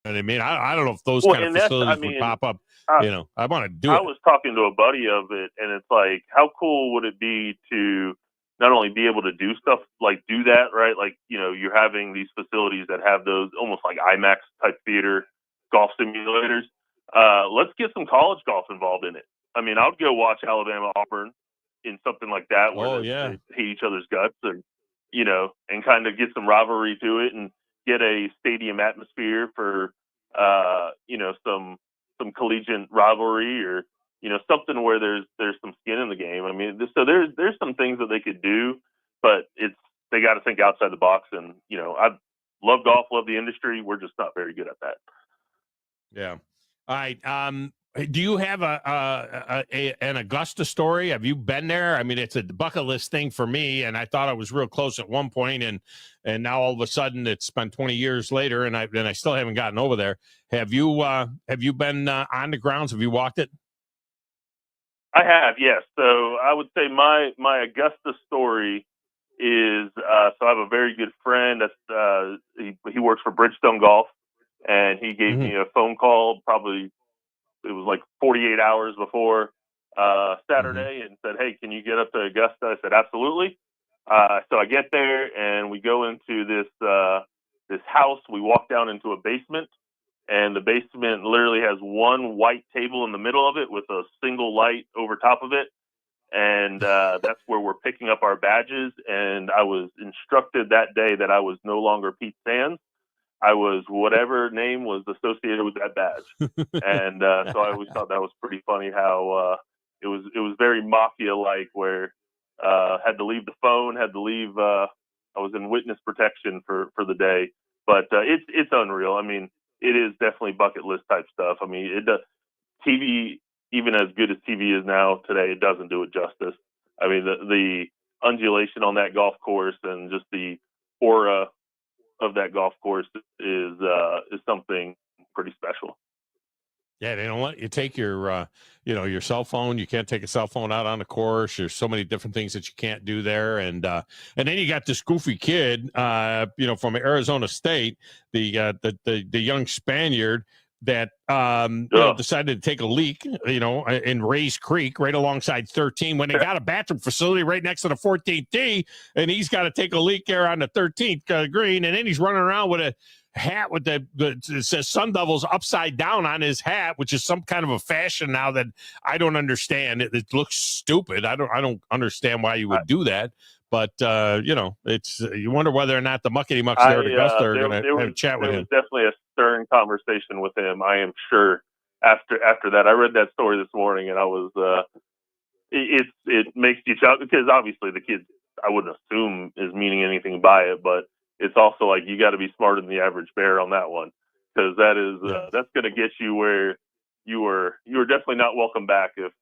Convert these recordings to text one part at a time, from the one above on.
I mean, I don't know if those Well, kind of and that's, I facilities would mean, pop up. I, I want to do I it. was talking to a buddy of it, and it's like, how cool would it be to not only be able to do stuff like do that, right? Like, you're having these facilities that have those almost like IMAX type theater golf simulators. Let's get some college golf involved in it. I mean, I would go watch Alabama Auburn in something like that where Oh they yeah, hate each other's guts, and kind of get some rivalry to it and get a stadium atmosphere for, some collegiate rivalry, or something where there's some skin in the game. I mean, so there's some things that they could do, but they got to think outside the box. And I love golf, love the industry. We're just not very good at that. yeah. All right. Do you have an Augusta story? Have you been there? I mean, it's a bucket list thing for me, and I thought I was real close at one point, and now all of a sudden it's been 20 years later, and I still haven't gotten over there. Have you been on the grounds? Have you walked it? I have, yes. So I would say my Augusta story is, so I have a very good friend that's he works for Bridgestone Golf, and he gave Mm-hmm. me a phone call, probably it was like 48 hours before Mm-hmm. Saturday, and said, "Hey, can you get up to Augusta?" I said, "Absolutely." So I get there, and we go into this house. We walk down into a basement, and the basement literally has one white table in the middle of it with a single light over top of it. And that's where we're picking up our badges. And I was instructed that day that I was no longer Pete Sands. I was whatever name was associated with that badge. And so I always thought that was pretty funny how it was very mafia like, where had to leave the phone, had to leave. I was in witness protection for the day, but it's unreal. I mean, it is definitely bucket list type stuff. I mean, it does. TV, even as good as TV is now today, it doesn't do it justice. I mean, the undulation on that golf course and just the aura of that golf course is something pretty special. Yeah, they don't let you take your cell phone. You can't take a cell phone out on the course. There's so many different things that you can't do there, and then you got this goofy kid, from Arizona State, the young Spaniard that Ugh. decided to take a leak, in Rays Creek, right alongside 13, when they got a bathroom facility right next to the 14th tee, and he's got to take a leak there on the 13th green, and then he's running around with a hat with it says Sun Devils upside down on his hat, which is some kind of a fashion now that I don't understand. It looks stupid. I don't understand why you would do that. But it's you wonder whether or not the muckety mucks there at Augusta are going to have a chat with there him. was definitely a stern conversation with him. I am sure after that. I read that story this morning, and I was it makes you shout, because obviously the kid, I wouldn't assume, is meaning anything by it, but it's also like you got to be smarter than the average bear on that one, because Yeah. that's going to get you where you were definitely not welcome back if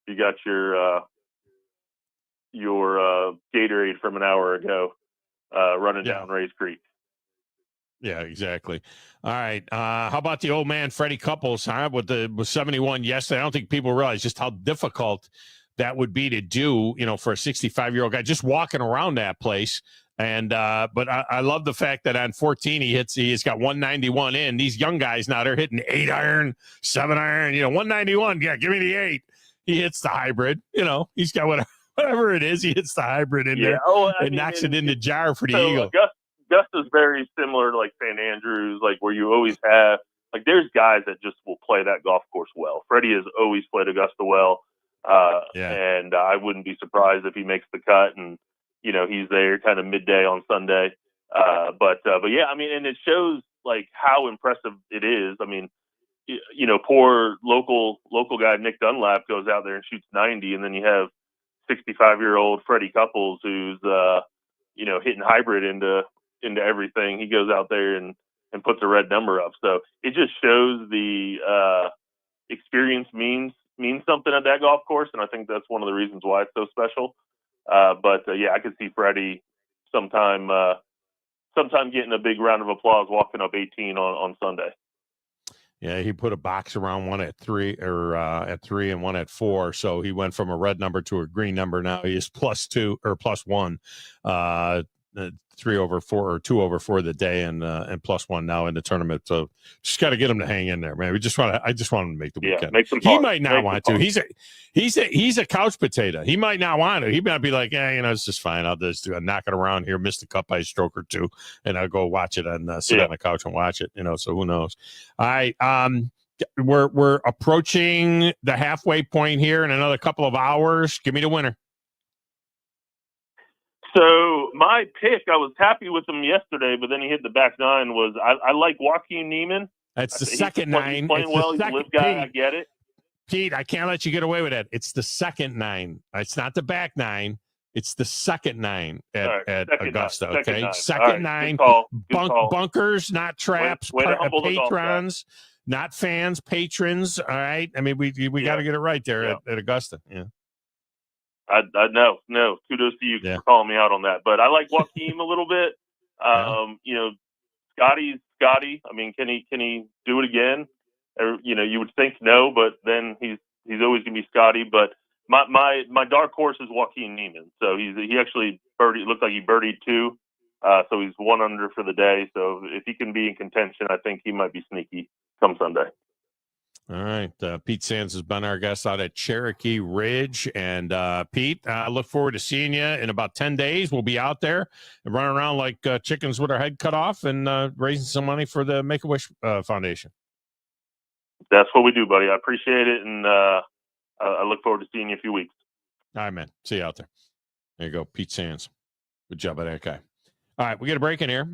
you got your Gatorade from an hour ago running Yeah. down Rays Creek. Yeah, exactly. All right. How about the old man, Freddie Couples, huh? With 71 yesterday. I don't think people realize just how difficult that would be to do, for a 65-year-old guy just walking around that place. And but I love the fact that on 14 he's got 191 in. These young guys now, they're hitting 8-iron, 7-iron, 191. Yeah, give me the 8. He hits the hybrid. He's got whatever it is. He hits the hybrid in Yeah. there Oh, I and mean, knocks it in the jar for the so eagle. Augusta's very similar to like St. Andrews, like where you always have, like, there's guys that just will play that golf course well. Freddie has always played Augusta well, Yeah. and I wouldn't be surprised if he makes the cut, and he's there kind of midday on Sunday. But yeah, I mean, and it shows like how impressive it is. I mean, poor local guy Nick Dunlap goes out there and shoots 90, and then you have 65-year-old Freddie Couples who's hitting hybrid into everything. He goes out there and puts a red number up. So it just shows the experience means something at that golf course, and I think that's one of the reasons why it's so special. But yeah, I could see Freddie sometime getting a big round of applause walking up 18 on Sunday. Yeah, he put a box around one at 3 and one at 4. So he went from a red number to a green number. Now he is +2 or +1. 3 over 4 or 2 over 4 the day and +1 now in the tournament. So just got to get him to hang in there, man. I just want him to make the weekend. Make some he might not want to. He's a couch potato. He might not want to. He might be like, it's just fine. I'll just knock it around here, miss the cut by a stroke or two, and I'll go watch it and sit on the couch and watch it. So who knows? All right. We're approaching the halfway point here in another couple of hours. Give me the winner. So my pick, I was happy with him yesterday, but then he hit the back nine. I like Joaquin Neiman. That's the second nine. He's playing well. He's a live guy. I get it. Pete, I can't let you get away with that. It's the second nine. It's not the back nine. It's the second nine at Augusta. Okay, second nine. Good call. Bunkers, not traps. Patrons, not fans. Patrons. All right. I mean, we got to get it right there at Augusta. Yeah. I no. Kudos to you for calling me out on that. But I like Joaquin a little bit. Scotty's Scotty. I mean, can he do it again? Or, you would think no, but then he's always gonna be Scotty. But my dark horse is Joaquin Neiman. So he actually looked like he birdied 2. So he's 1 under for the day. So if he can be in contention, I think he might be sneaky come Sunday. All right. Pete Sands has been our guest out at Cherokee Ridge. And Pete, I look forward to seeing you in about 10 days. We'll be out there and running around like chickens with our head cut off and raising some money for the Make-A-Wish Foundation. That's what we do, buddy. I appreciate it. And I look forward to seeing you in a few weeks. All right, man. See you out there. There you go. Pete Sands. Good job by that guy. All right, we get a break in here.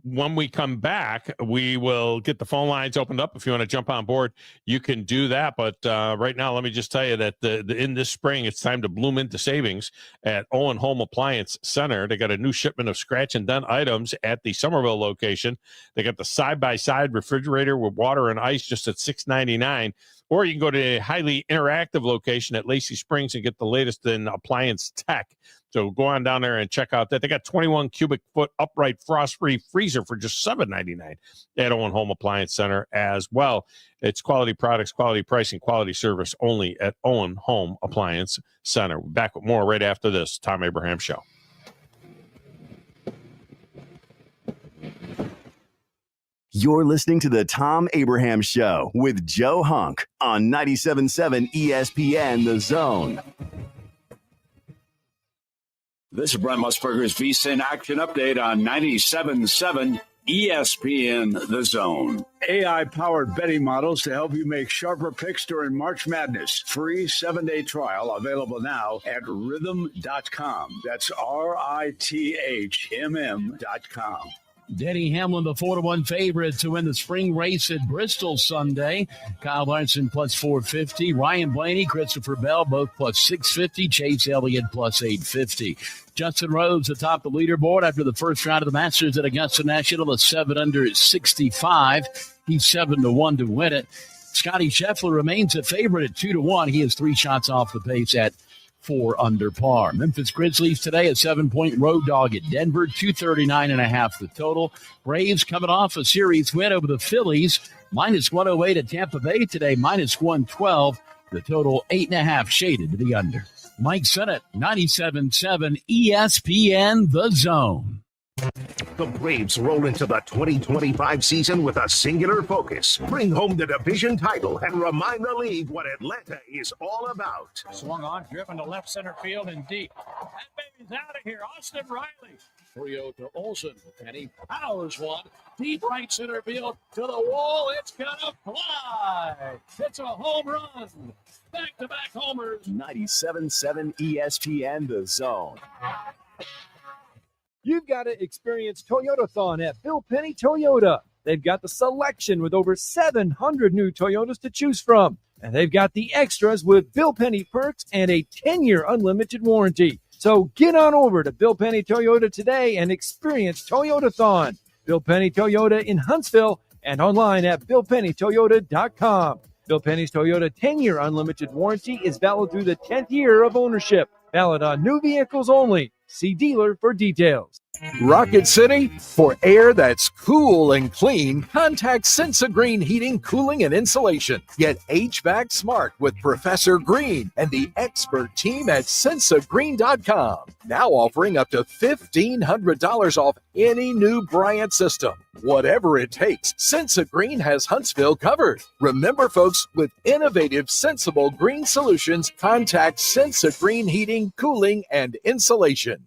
When we come back, we will get the phone lines opened up. If you want to jump on board, you can do that. But right now, let me just tell you that in this spring, it's time to bloom into savings at Owen Home Appliance Center. They got a new shipment of scratch and dent items at the Somerville location. They got the side-by-side refrigerator with water and ice just at $6.99. Or you can go to a highly interactive location at Lacey Springs and get the latest in appliance tech. So go on down there and check out that. They got 21 cubic foot upright frost-free freezer for just $7.99 at Owen Home Appliance Center as well. It's quality products, quality pricing, quality service only at Owen Home Appliance Center. We're back with more right after this Thom Abraham Show. You're listening to the Thom Abraham Show with Joe Hunk on 97.7 ESPN The Zone. This is Brent Musburger's VSiN Action Update on 97.7 ESPN The Zone. AI-powered betting models to help you make sharper picks during March Madness. Free 7-day trial available now at rhythm.com. That's RITHMM.com. Denny Hamlin, the 4-1 favorite to win the spring race at Bristol Sunday. Kyle Larson plus 450. Ryan Blaney, Christopher Bell, both plus 650. Chase Elliott plus 850. Justin Rose atop the leaderboard after the first round of the Masters at Augusta National, a 7 under 65. He's 7-1 to win it. Scotty Scheffler remains a favorite at 2-1. He is 3 shots off the pace at 4 under par. Memphis Grizzlies today a 7-point road dog at Denver, 239.5 the total. Braves coming off a series win over the Phillies, minus 108 at Tampa Bay today, minus 112. The total 8.5 shaded to the under. Mike Sennett, 97.7 ESPN The Zone. The Braves roll into the 2025 season with a singular focus. Bring home the division title and remind the league what Atlanta is all about. Swung on, driven to left center field and deep. That baby's out of here. Austin Riley. 3-0 to Olsen, and he powers one deep right center field to the wall. It's gonna fly. It's a home run. Back-to-back homers. 97.7 ESPN The Zone. You've got to experience Toyotathon at Bill Penny Toyota. They've got the selection with over 700 new Toyotas to choose from. And they've got the extras with Bill Penny perks and a 10-year unlimited warranty. So get on over to Bill Penny Toyota today and experience Toyotathon. Bill Penny Toyota in Huntsville and online at BillPennyToyota.com. Bill Penny's Toyota 10-year unlimited warranty is valid through the 10th year of ownership. Valid on new vehicles only. See dealer for details. Rocket City? For air that's cool and clean, contact Sensa Green Heating, Cooling, and Insulation. Get HVAC smart with Professor Green and the expert team at SensaGreen.com. Now offering up to $1,500 off any new Bryant system. Whatever it takes, Sensa Green has Huntsville covered. Remember, folks, with innovative, sensible green solutions, contact Sensa Green Heating, Cooling, and Insulation.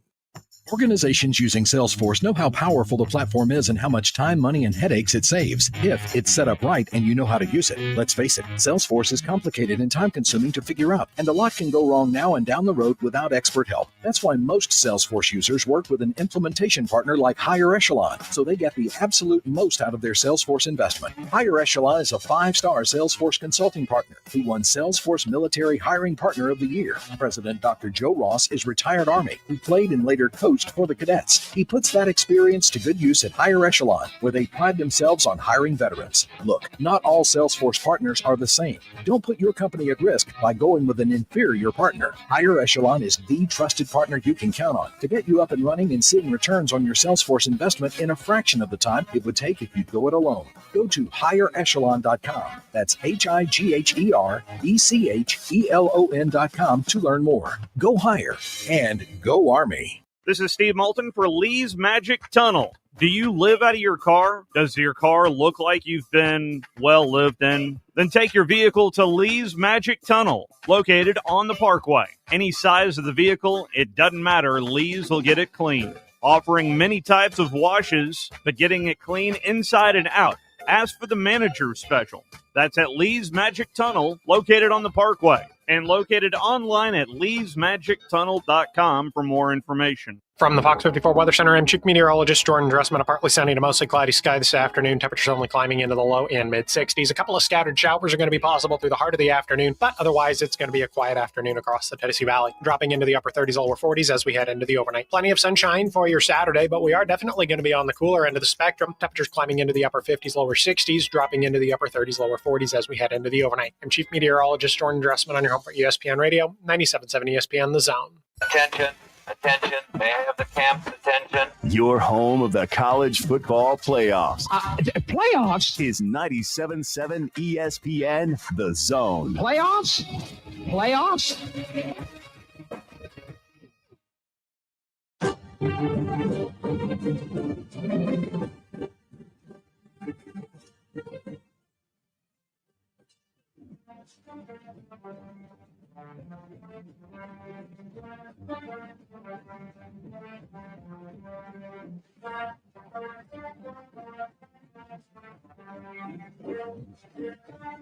Organizations using Salesforce know how powerful the platform is and how much time, money, and headaches it saves if it's set up right and you know how to use it. Let's face it, Salesforce is complicated and time-consuming to figure out, and a lot can go wrong now and down the road without expert help. That's why most Salesforce users work with an implementation partner like Higher Echelon, so they get the absolute most out of their Salesforce investment. Higher Echelon is a 5-star Salesforce consulting partner who won Salesforce Military Hiring Partner of the Year. President Dr. Joe Ross is retired Army who played and later coached for the cadets. He puts that experience to good use at Higher Echelon, where they pride themselves on hiring veterans. Look, not all Salesforce partners are the same. Don't put your company at risk by going with an inferior partner. Higher Echelon is the trusted partner you can count on to get you up and running and seeing returns on your Salesforce investment in a fraction of the time it would take if you go it alone. Go to higherechelon.com. That's HIGHERECHELON.com to learn more. Go higher and go Army. This is Steve Moulton for Lee's Magic Tunnel. Do you live out of your car? Does your car look like you've been well lived in? Then take your vehicle to Lee's Magic Tunnel, located on the Parkway. Any size of the vehicle, it doesn't matter. Lee's will get it clean. Offering many types of washes, but getting it clean inside and out. Ask for the manager special. That's at Lee's Magic Tunnel, located on the Parkway, and located online at leesmagictunnel.com for more information. From the Fox 54 Weather Center, I'm Chief Meteorologist Jordan Dressman. A partly sunny to mostly cloudy sky this afternoon. Temperatures only climbing into the low and mid-60s. A couple of scattered showers are going to be possible through the heart of the afternoon, but otherwise it's going to be a quiet afternoon across the Tennessee Valley. Dropping into the upper 30s, lower 40s as we head into the overnight. Plenty of sunshine for your Saturday, but we are definitely going to be on the cooler end of the spectrum. Temperatures climbing into the upper 50s, lower 60s, dropping into the upper 30s, lower 40s as we head into the overnight. I'm Chief Meteorologist Jordan Dressman on your home for ESPN Radio, 97.7 ESPN The Zone. Attention. Attention, may I have the camp's attention? Your home of the college football playoffs. Playoffs? Is 97.7 ESPN The Zone. Playoffs? Playoffs?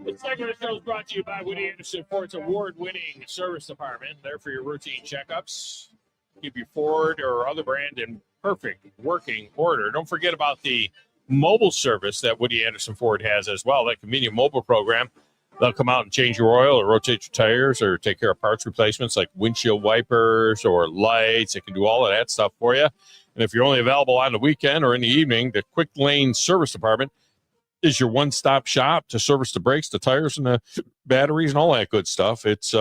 This segment of the show is brought to you by Woody Anderson Ford's award-winning service department. There for your routine checkups. Keep your Ford or other brand in perfect working order. Don't forget about the mobile service that Woody Anderson Ford has as well, that convenient mobile program. They'll come out and change your oil or rotate your tires or take care of parts replacements like windshield wipers or lights. They can do all of that stuff for you. And if you're only available on the weekend or in the evening, the Quick Lane Service Department is your one-stop shop to service the brakes, the tires, and the batteries and all that good stuff. It's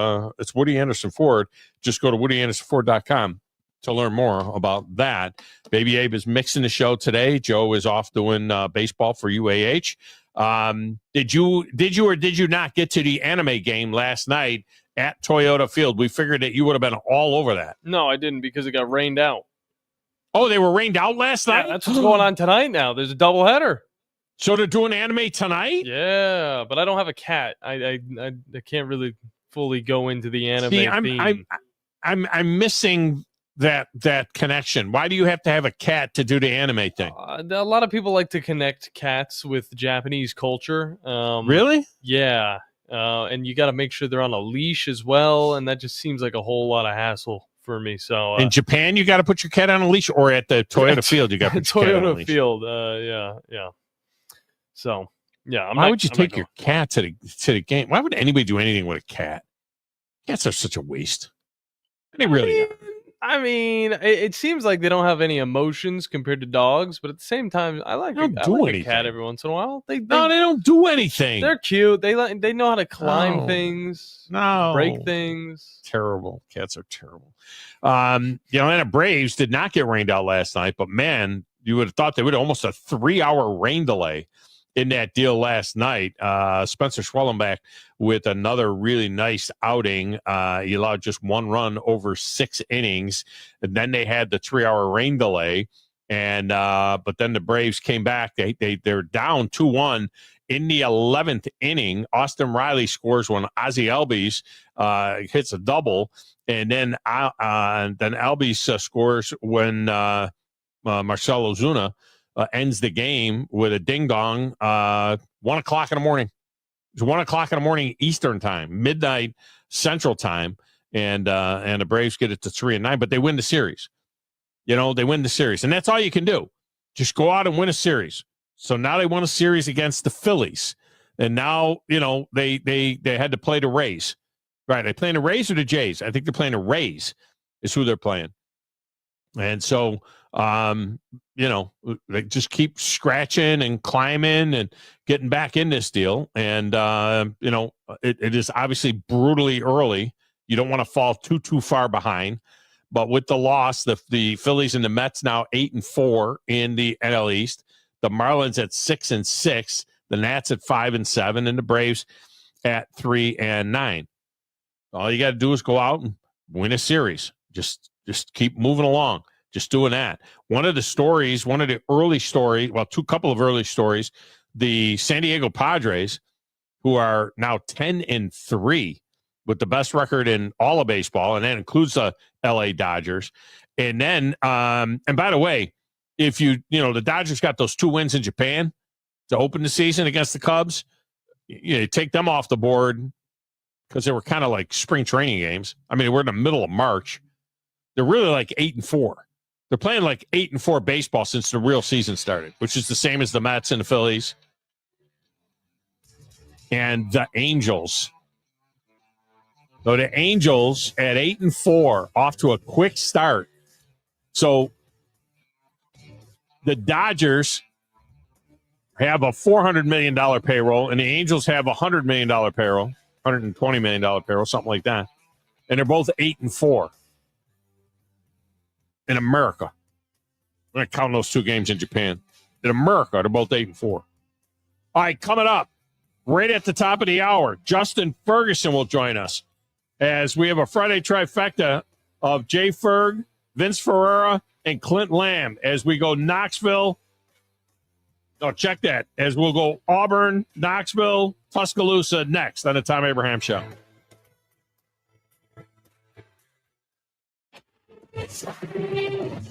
Woody Anderson Ford. Just go to WoodyAndersonFord.com to learn more about that. Baby Abe is mixing the show today. Joe is off doing baseball for UAH. Did you or did you not get to the anime game last night at Toyota Field? We figured that you would have been all over that. No, I didn't because it got rained out. Oh, they were rained out last night? That's what's going on tonight now. There's a doubleheader. So they're doing anime tonight? Yeah, but I don't have a cat. I can't really fully go into the anime theme. I'm missing that connection. Why do you have to have a cat to do the anime thing? A lot of people like to connect cats with Japanese culture. Really? Yeah. And you got to make sure they're on a leash as well, and that just seems like a whole lot of hassle for me. So in Japan, you got to put your cat on a leash, or at the Toyota Field, you got to put your cat on a leash? Toyota Field. Yeah. So yeah. Why would you take your cat to the game? Why would anybody do anything with a cat? Cats are such a waste. They really are. I mean, it seems like they don't have any emotions compared to dogs, but at the same time, I like a cat every once in a while. They don't do anything. They're cute. They know how to climb things, break things. Terrible. Cats are terrible. The Atlanta Braves did not get rained out last night, but man, you would have thought they would have almost a 3-hour rain delay in that deal last night. Spencer Schwellenbach with another really nice outing. He allowed just 1 run over 6 innings, and then they had the 3-hour rain delay. And but then the Braves came back. They're down 2-1 in the 11th inning. Austin Riley scores when Ozzie Albies hits a double, and then Albies scores when Marcell Ozuna ends the game with a ding dong. 1 o'clock in the morning. It's 1 o'clock in the morning Eastern time, midnight Central time, and the Braves get it to 3-9, but they win the series. They win the series, and that's all you can do. Just go out and win a series. So now they won a series against the Phillies, and now they had to play the Rays. Right? Are they playing the Rays or the Jays? I think they're playing the Rays. Is who they're playing, and so they just keep scratching and climbing and getting back in this deal. And it is obviously brutally early. You don't want to fall too far behind. But with the loss, the Phillies and the Mets now 8-4 in the NL East. The Marlins at 6-6. The Nats at 5-7, and the Braves at 3-9. All you got to do is go out and win a series. Just keep moving along. Just doing that. One of the early stories, couple of early stories, the San Diego Padres, who are now 10-3. With the best record in all of baseball, and that includes the LA Dodgers. And then, and by the way, if the Dodgers got those 2 wins in Japan to open the season against the Cubs, you take them off the board because they were kind of like spring training games. I mean, we're in the middle of March. They're really like 8-4. They're playing like 8-4 baseball since the real season started, which is the same as the Mets and the Phillies and the Angels. So the Angels at 8-4, off to a quick start. So the Dodgers have a $400 million payroll, and the Angels have a $100 million payroll, $120 million payroll, something like that. And they're both 8-4 in America. I'm going to count those 2 games in Japan. In America, they're both 8-4. All right, coming up, right at the top of the hour, Justin Ferguson will join us, as we have a Friday trifecta of Jay Ferg, Vince Ferrera, and Clint Lamb as we go Knoxville. Oh, check that. As we'll go Auburn, Knoxville, Tuscaloosa next on the Thom Abraham Show.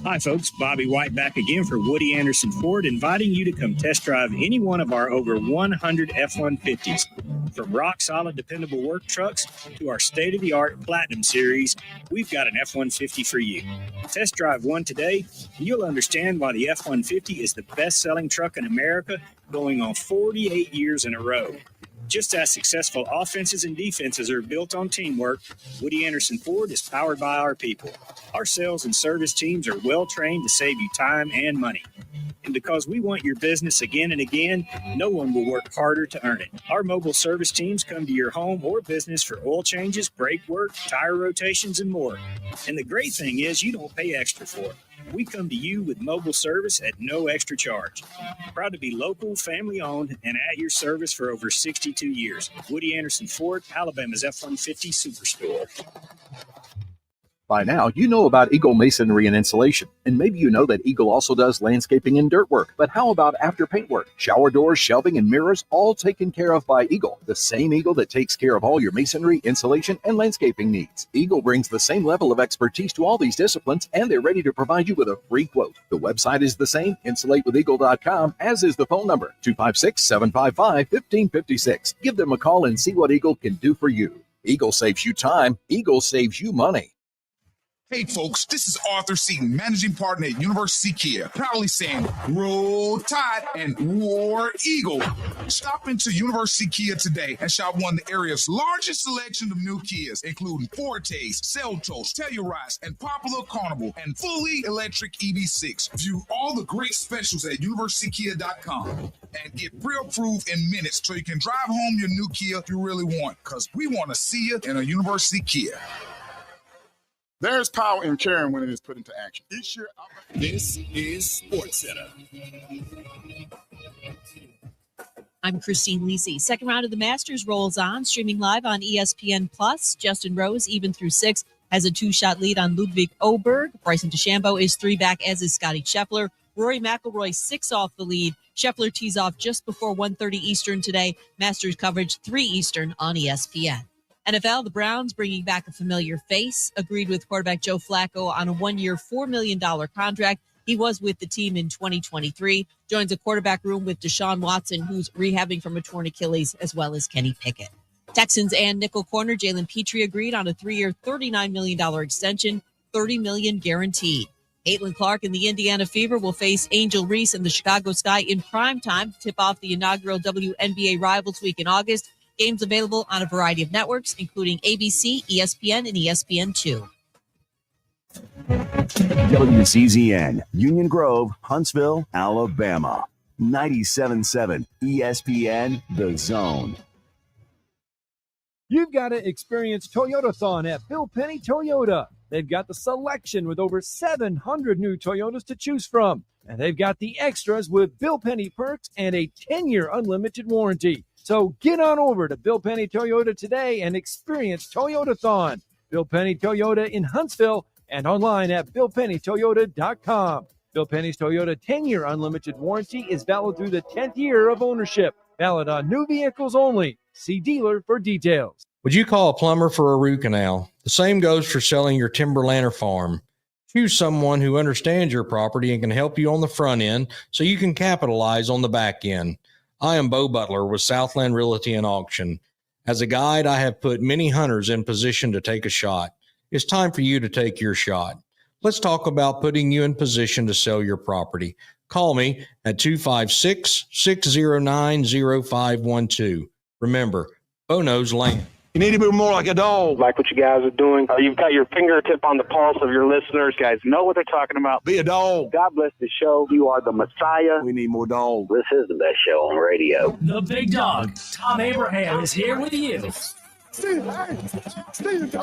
Hi, folks. Bobby White back again for Woody Anderson Ford, inviting you to come test drive any one of our over 100 F-150s. From rock-solid, dependable work trucks to our state-of-the-art Platinum Series, we've got an F-150 for you. Test drive one today, and you'll understand why the F-150 is the best-selling truck in America, going on 48 years in a row. Just as successful offenses and defenses are built on teamwork, Woody Anderson Ford is powered by our people. Our sales and service teams are well-trained to save you time and money. And because we want your business again and again, no one will work harder to earn it. Our mobile service teams come to your home or business for oil changes, brake work, tire rotations, and more. And the great thing is you don't pay extra for it. We come to you with mobile service at no extra charge. Proud to be local, family-owned, and at your service for over 62 years. Woody Anderson Ford, Alabama's F-150 Superstore. By now, you know about Eagle Masonry and Insulation, and maybe you know that Eagle also does landscaping and dirt work. But how about after paint work? Shower doors, shelving, and mirrors, all taken care of by Eagle, the same Eagle that takes care of all your masonry, insulation, and landscaping needs. Eagle brings the same level of expertise to all these disciplines, and they're ready to provide you with a free quote. The website is the same, insulatewitheagle.com, as is the phone number, 256-755-1556. Give them a call and see what Eagle can do for you. Eagle saves you time. Eagle saves you money. Hey folks, this is Arthur Seaton, managing partner at University Kia, proudly saying Roll Tide and War Eagle. Stop into University Kia today and shop one of the area's largest selection of new Kias, including Fortes, Seltos, Telluride, and Popular Carnival, and fully electric EV6. View all the great specials at universitykia.com and get pre-approved in minutes so you can drive home your new Kia you really want, because we want to see you in a University Kia. There's power in caring when it is put into action. This is SportsCenter. I'm Christine Lisi. Second round of the Masters rolls on, streaming live on ESPN+. Justin Rose, even through 6, has a 2-shot lead on Ludwig Oberg. Bryson DeChambeau is 3 back, as is Scotty Scheffler. Rory McIlroy 6 off the lead. Scheffler tees off just before 1:30 Eastern today. Masters coverage 3 Eastern on ESPN. NFL, the Browns bringing back a familiar face, agreed with quarterback Joe Flacco on a 1-year, $4 million contract. He was with the team in 2023, joins a quarterback room with Deshaun Watson, who's rehabbing from a torn Achilles, as well as Kenny Pickett. Texans and nickel corner Jalen Petrie agreed on a 3-year, $39 million extension, $30 million guaranteed. Caitlin Clark and the Indiana Fever will face Angel Reese and the Chicago Sky in prime time to tip off the inaugural WNBA Rivals Week in August. Games available on a variety of networks, including ABC, ESPN, and ESPN2. WCZN, Union Grove, Huntsville, Alabama. 97.7 ESPN, The Zone. You've got to experience Toyotathon at Bill Penny Toyota. They've got the selection with over 700 new Toyotas to choose from. And they've got the extras with Bill Penny perks and a 10-year unlimited warranty. So get on over to Bill Penny Toyota today and experience Toyotathon. Bill Penny Toyota in Huntsville and online at BillPennyToyota.com. Bill Penny's Toyota 10-year unlimited warranty is valid through the 10th year of ownership. Valid on new vehicles only. See dealer for details. Would you call a plumber for a root canal? The same goes for selling your timberland or farm. Choose someone who understands your property and can help you on the front end so you can capitalize on the back end. I am Bo Butler with Southland Realty and Auction. As a guide, I have put many hunters in position to take a shot. It's time for you to take your shot. Let's talk about putting you in position to sell your property. Call me at 256-609-0512. Remember, Bo knows land. You need to be more like a dog. Like what you guys are doing. You've got your fingertip on the pulse of your listeners. You guys know what they're talking about. Be a dog. God bless the show. You are the Messiah. We need more dogs. This is the best show on radio. The big dog, Thom Abraham, is here with you.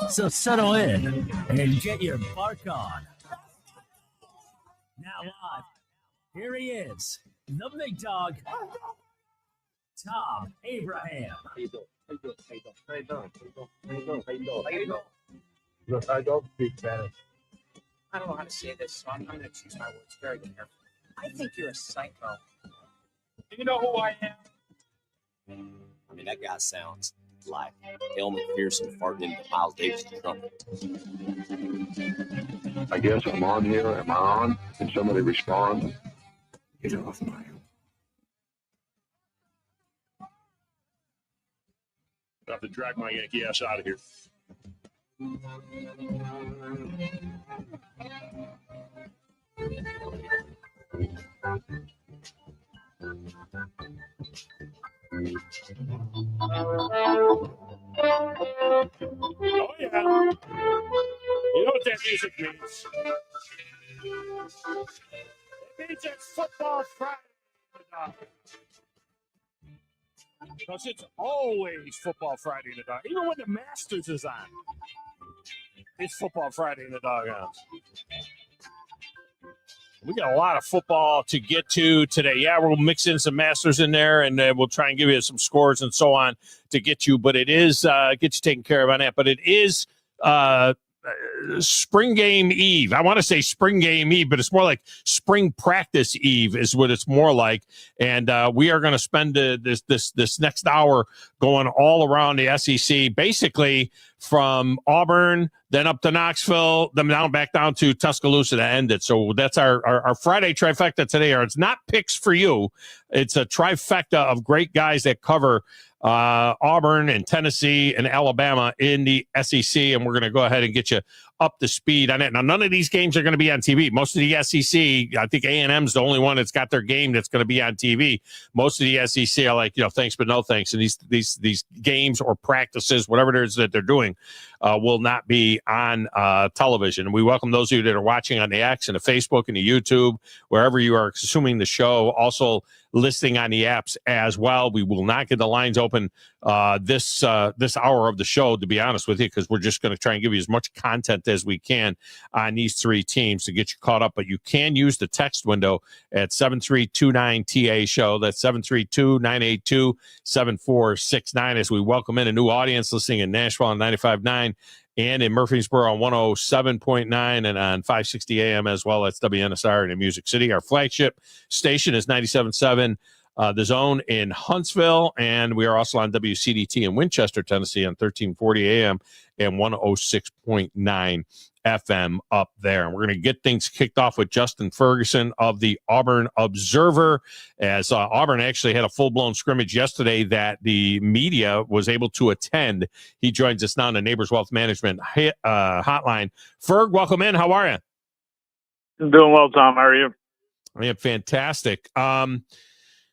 So settle in and get your bark on. Now live, here he is, the big dog, Thom Abraham. Look, I don't speak Spanish. I don't know how to say this, so I'm going to choose my words very carefully. I think you're a psycho. Do you know who I am? I mean, that guy sounds like Elmer McPherson farting into Miles Davis' trumpet. I guess I'm on here. Am I on? Can somebody respond? Get off my. I have to drag my Yankee ass out of here. Oh, yeah. You know what that music means? It means it's Football Friday. Because it's always Football Friday in the dog. Even when the Masters is on, it's Football Friday in the doghouse. We got a lot of football to get to today. Yeah, we'll mix in some Masters in there, and we'll try and give you some scores and so on to get you. But it is get you taken care of on that. But it is spring game eve. I want to say spring game eve, but it's more like spring practice eve is what it's more like. And we are going to spend this next hour going all around the SEC, basically from Auburn, then up to Knoxville, then back down to Tuscaloosa to end it. So that's our Friday trifecta today. Or it's not picks for you. It's a trifecta of great guys that cover Auburn and Tennessee and Alabama in the SEC, and we're going to go ahead and get you up to speed on it. Now, none of these games are going to be on TV. Most of the SEC, I think A&M's the only one that's got their game that's going to be on TV. Most of the SEC are like, thanks but no thanks. And these games or practices, whatever it is that they're doing, will not be on television. And we welcome those of you that are watching on the X and the Facebook and the YouTube, wherever you are consuming the show. Also listening on the apps as well. We will not get the lines open this hour of the show, to be honest with you, because we're just going to try and give you as much content as we can on these three teams to get you caught up. But you can use the text window at 7329TA show. That's 732-982-7469 as we welcome in a new audience listening in Nashville on 95.9 and in Murfreesboro on 107.9 and on 560 AM as well. That's WNSR in Music City. Our flagship station is 97.7 The Zone in Huntsville, and we are also on WCDT in Winchester, Tennessee on 1340 AM and 106.9 FM up there. And we're going to get things kicked off with Justin Ferguson of the Auburn Observer, as Auburn actually had a full-blown scrimmage yesterday that the media was able to attend. He joins us now on the Neighbors Wealth Management hotline. Ferg, welcome in. How are you? I'm doing well, Tom. How are you? I am fantastic.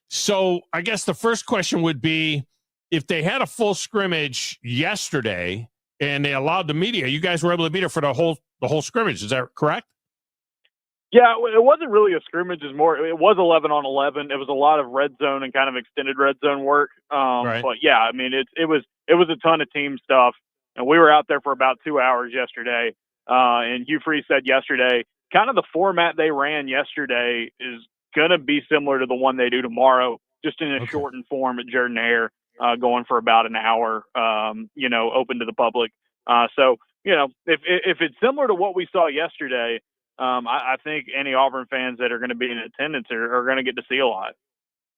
So I guess the first question would be, if they had a full scrimmage yesterday and they allowed the media, you guys were able to be there for the whole scrimmage. Is that correct? Yeah, it wasn't really a scrimmage. It was 11-on-11. It was a lot of red zone and kind of extended red zone work. Right. But yeah, I mean, it was a ton of team stuff, and we were out there for about 2 hours yesterday. And Hugh Freeze said yesterday, kind of the format they ran yesterday is going to be similar to the one they do tomorrow, just in a shortened form at Jordan-Hare, going for about an hour, open to the public. So, if it's similar to what we saw yesterday, I think any Auburn fans that are going to be in attendance are going to get to see a lot.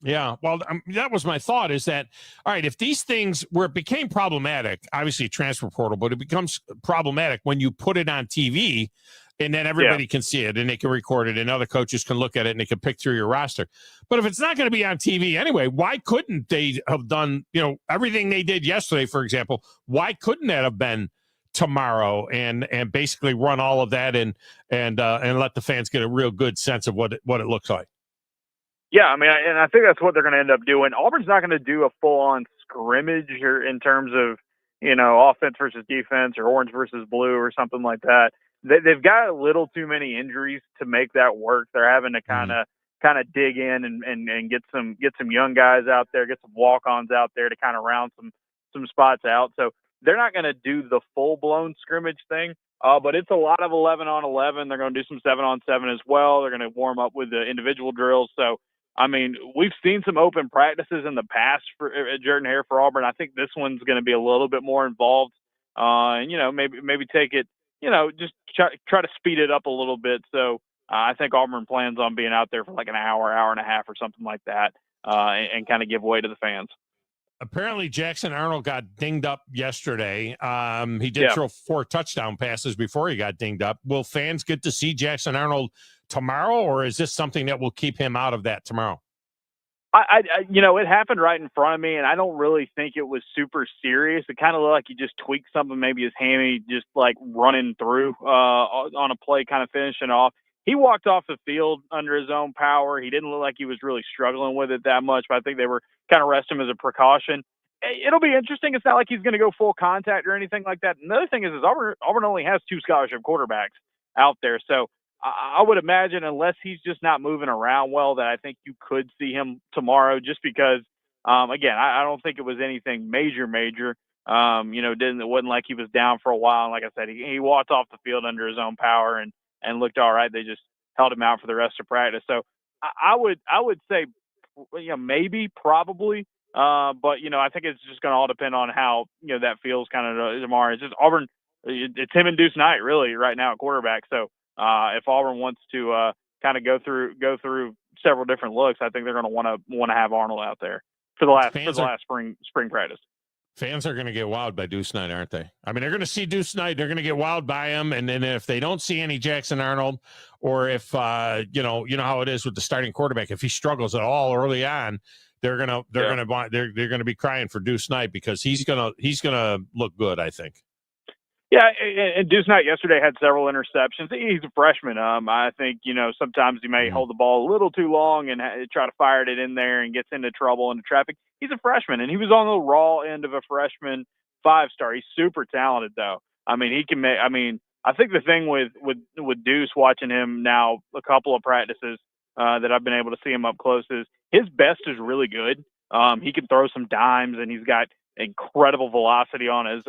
Yeah, well, that was my thought, is that, all right, if these things, where it became problematic, obviously transfer portal, but it becomes problematic when you put it on TV and then everybody can see it and they can record it and other coaches can look at it and they can pick through your roster. But if it's not going to be on TV anyway, why couldn't they have done, everything they did yesterday, for example? Why couldn't that have been tomorrow and basically run all of that and let the fans get a real good sense of what it looks like? Yeah, I mean, and I think that's what they're going to end up doing. Auburn's not going to do a full-on scrimmage here in terms of, offense versus defense or orange versus blue or something like that. They've got a little too many injuries to make that work. They're having to kind of dig in and get some young guys out there, get some walk-ons out there to kind of round some spots out. So they're not going to do the full-blown scrimmage thing, but it's a lot of 11-on-11. They're going to do some 7-on-7 as well. They're going to warm up with the individual drills. So, I mean, we've seen some open practices in the past at Jordan-Hare for Auburn. I think this one's going to be a little bit more involved, and maybe take it, just try to speed it up a little bit. So I think Auburn plans on being out there for like an hour and a half or something like that, and kind of give way to the fans. Apparently, Jackson Arnold got dinged up yesterday. He did throw 4 touchdown passes before he got dinged up. Will fans get to see Jackson Arnold tomorrow, or is this something that will keep him out of that tomorrow? It happened right in front of me, and I don't really think it was super serious. It kind of looked like he just tweaked something, maybe his hammy, just like running through on a play, kind of finishing off. He walked off the field under his own power. He didn't look like he was really struggling with it that much, but I think they were kind of resting him as a precaution. It'll be interesting. It's not like he's going to go full contact or anything like that. Another thing is Auburn only has 2 scholarship quarterbacks out there, so I would imagine, unless he's just not moving around well, that I think you could see him tomorrow, just because, again, I don't think it was anything major. It wasn't like he was down for a while. And like I said, he walked off the field under his own power and looked all right. They just held him out for the rest of practice. So I would say, maybe, probably, but I think it's just going to all depend on how that feels kind of tomorrow. It's just Auburn. It's him and Deuce Knight really right now at quarterback. So if Auburn wants to kind of go through several different looks, I think they're going to want to have Arnold out there for the last spring practice. Fans are going to get wowed by Deuce Knight, aren't they? I mean, they're going to see Deuce Knight. They're going to get wowed by him. And then if they don't see any Jackson Arnold, or if, you know how it is with the starting quarterback, if he struggles at all early on, they're going to be crying for Deuce Knight, because he's going to look good, I think. Yeah, and Deuce Knight yesterday had several interceptions. He's a freshman. I think, sometimes he may hold the ball a little too long and try to fire it in there and gets into trouble, into traffic. He's a freshman, and he was on the raw end of a freshman 5-star. He's super talented, though. I mean, he can make. I mean, I think the thing with Deuce, watching him now a couple of practices that I've been able to see him up close, is his best is really good. He can throw some dimes, and he's got incredible velocity on his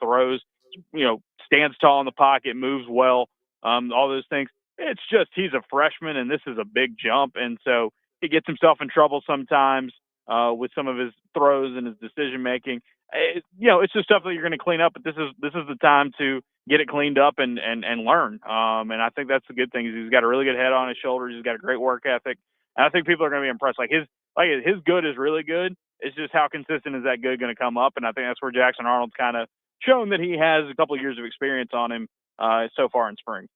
throws. Stands tall in the pocket, moves well, all those things. It's just he's a freshman, and this is a big jump, and so he gets himself in trouble sometimes with some of his throws and his decision making. It's just stuff that you're going to clean up, but this is the time to get it cleaned up and learn. And I think that's the good thing. Is he's got a really good head on his shoulders. He's got a great work ethic, and I think people are going to be impressed. His good is really good. It's just how consistent is that good going to come up, and I think that's where Jackson Arnold's kind of shown that he has a couple of years of experience on him so far in spring.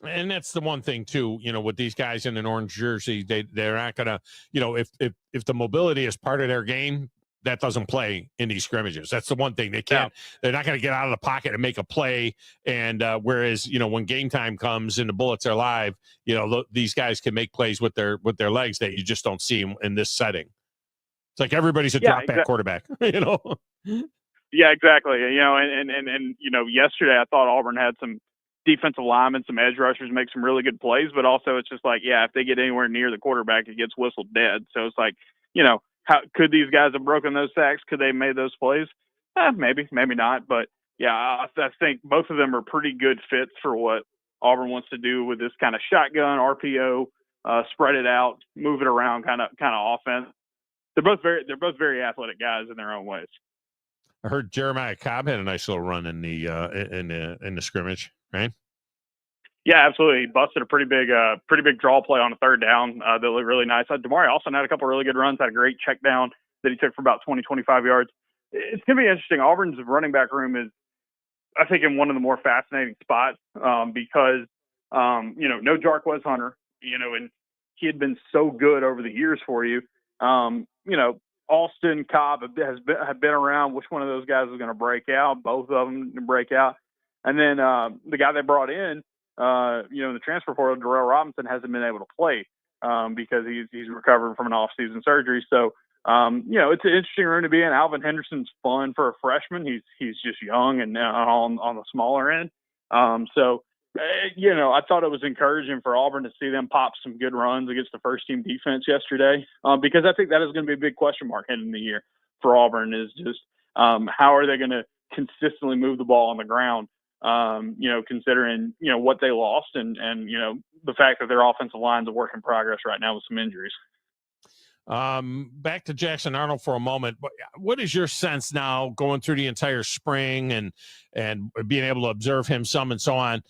And that's the one thing too, with these guys in an orange jersey, they're not gonna, if the mobility is part of their game, that doesn't play in these scrimmages. That's the one thing they can't. Yeah. They're not going to get out of the pocket and make a play. And whereas when game time comes and the bullets are live, these guys can make plays with their legs that you just don't see in this setting. It's like everybody's a drop back quarterback, Yeah, exactly. And yesterday I thought Auburn had some defensive linemen, some edge rushers make some really good plays, but also it's just like, if they get anywhere near the quarterback, it gets whistled dead. So it's like, how could these guys have broken those sacks? Could they have made those plays? Maybe not. But I think both of them are pretty good fits for what Auburn wants to do with this kind of shotgun RPO, spread it out, move it around kind of offense. They're both very athletic guys in their own ways. I heard Jeremiah Cobb had a nice little run in the scrimmage, right? Yeah, absolutely. He busted a pretty big draw play on a third down that looked really nice. Damari also had a couple of really good runs, had a great check down that he took for about 20, 25 yards. It's going to be interesting. Auburn's running back room is, I think, in one of the more fascinating spots because, no Jarquez Hunter, and he had been so good over the years for you. Austin, Cobb have been around. Which one of those guys is going to break out? Both of them can break out. And then the guy they brought in, in the transfer portal, Darrell Robinson, hasn't been able to play because he's recovering from an off-season surgery. So, it's an interesting room to be in. Alvin Henderson's fun for a freshman. He's just young and on the smaller end. I thought it was encouraging for Auburn to see them pop some good runs against the first-team defense yesterday because I think that is going to be a big question mark heading into the year for Auburn is just how are they going to consistently move the ball on the ground, considering, what they lost and the fact that their offensive line's a work in progress right now with some injuries. Back to Jackson Arnold for a moment. What is your sense now going through the entire spring and being able to observe him some and so on?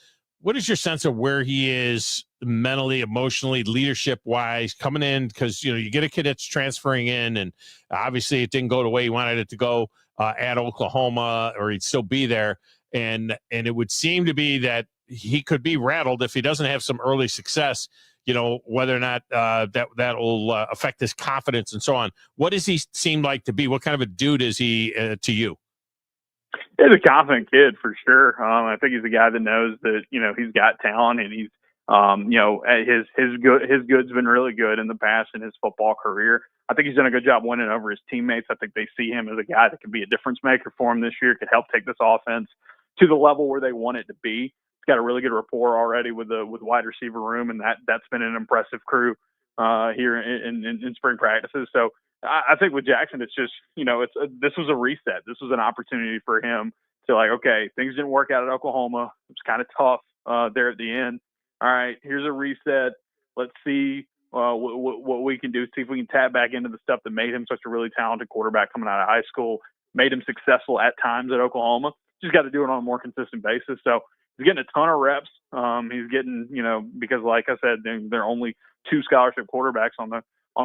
What is your sense of where he is mentally, emotionally, leadership-wise coming in? Because, you get a kid that's transferring in, and obviously it didn't go the way he wanted it to go at Oklahoma, or he'd still be there. And it would seem to be that he could be rattled if he doesn't have some early success, whether or not that will affect his confidence and so on. What does he seem like to be? What kind of a dude is he to you? He's a confident kid for sure. I think he's a guy that knows that, he's got talent and he's, his good's been really good in the past in his football career. I think he's done a good job winning over his teammates. I think they see him as a guy that could be a difference maker for him this year, could help take this offense to the level where they want it to be. He's got a really good rapport already with wide receiver room, and that's been an impressive crew here in spring practices. So I think with Jackson, it's just, this was a reset. This was an opportunity for him to okay, things didn't work out at Oklahoma. It was kind of tough there at the end. All right, here's a reset. Let's see what we can do. See if we can tap back into the stuff that made him such a really talented quarterback coming out of high school, made him successful at times at Oklahoma. Just got to do it on a more consistent basis. So he's getting a ton of reps. He's getting, because like I said, there are only 2 scholarship quarterbacks on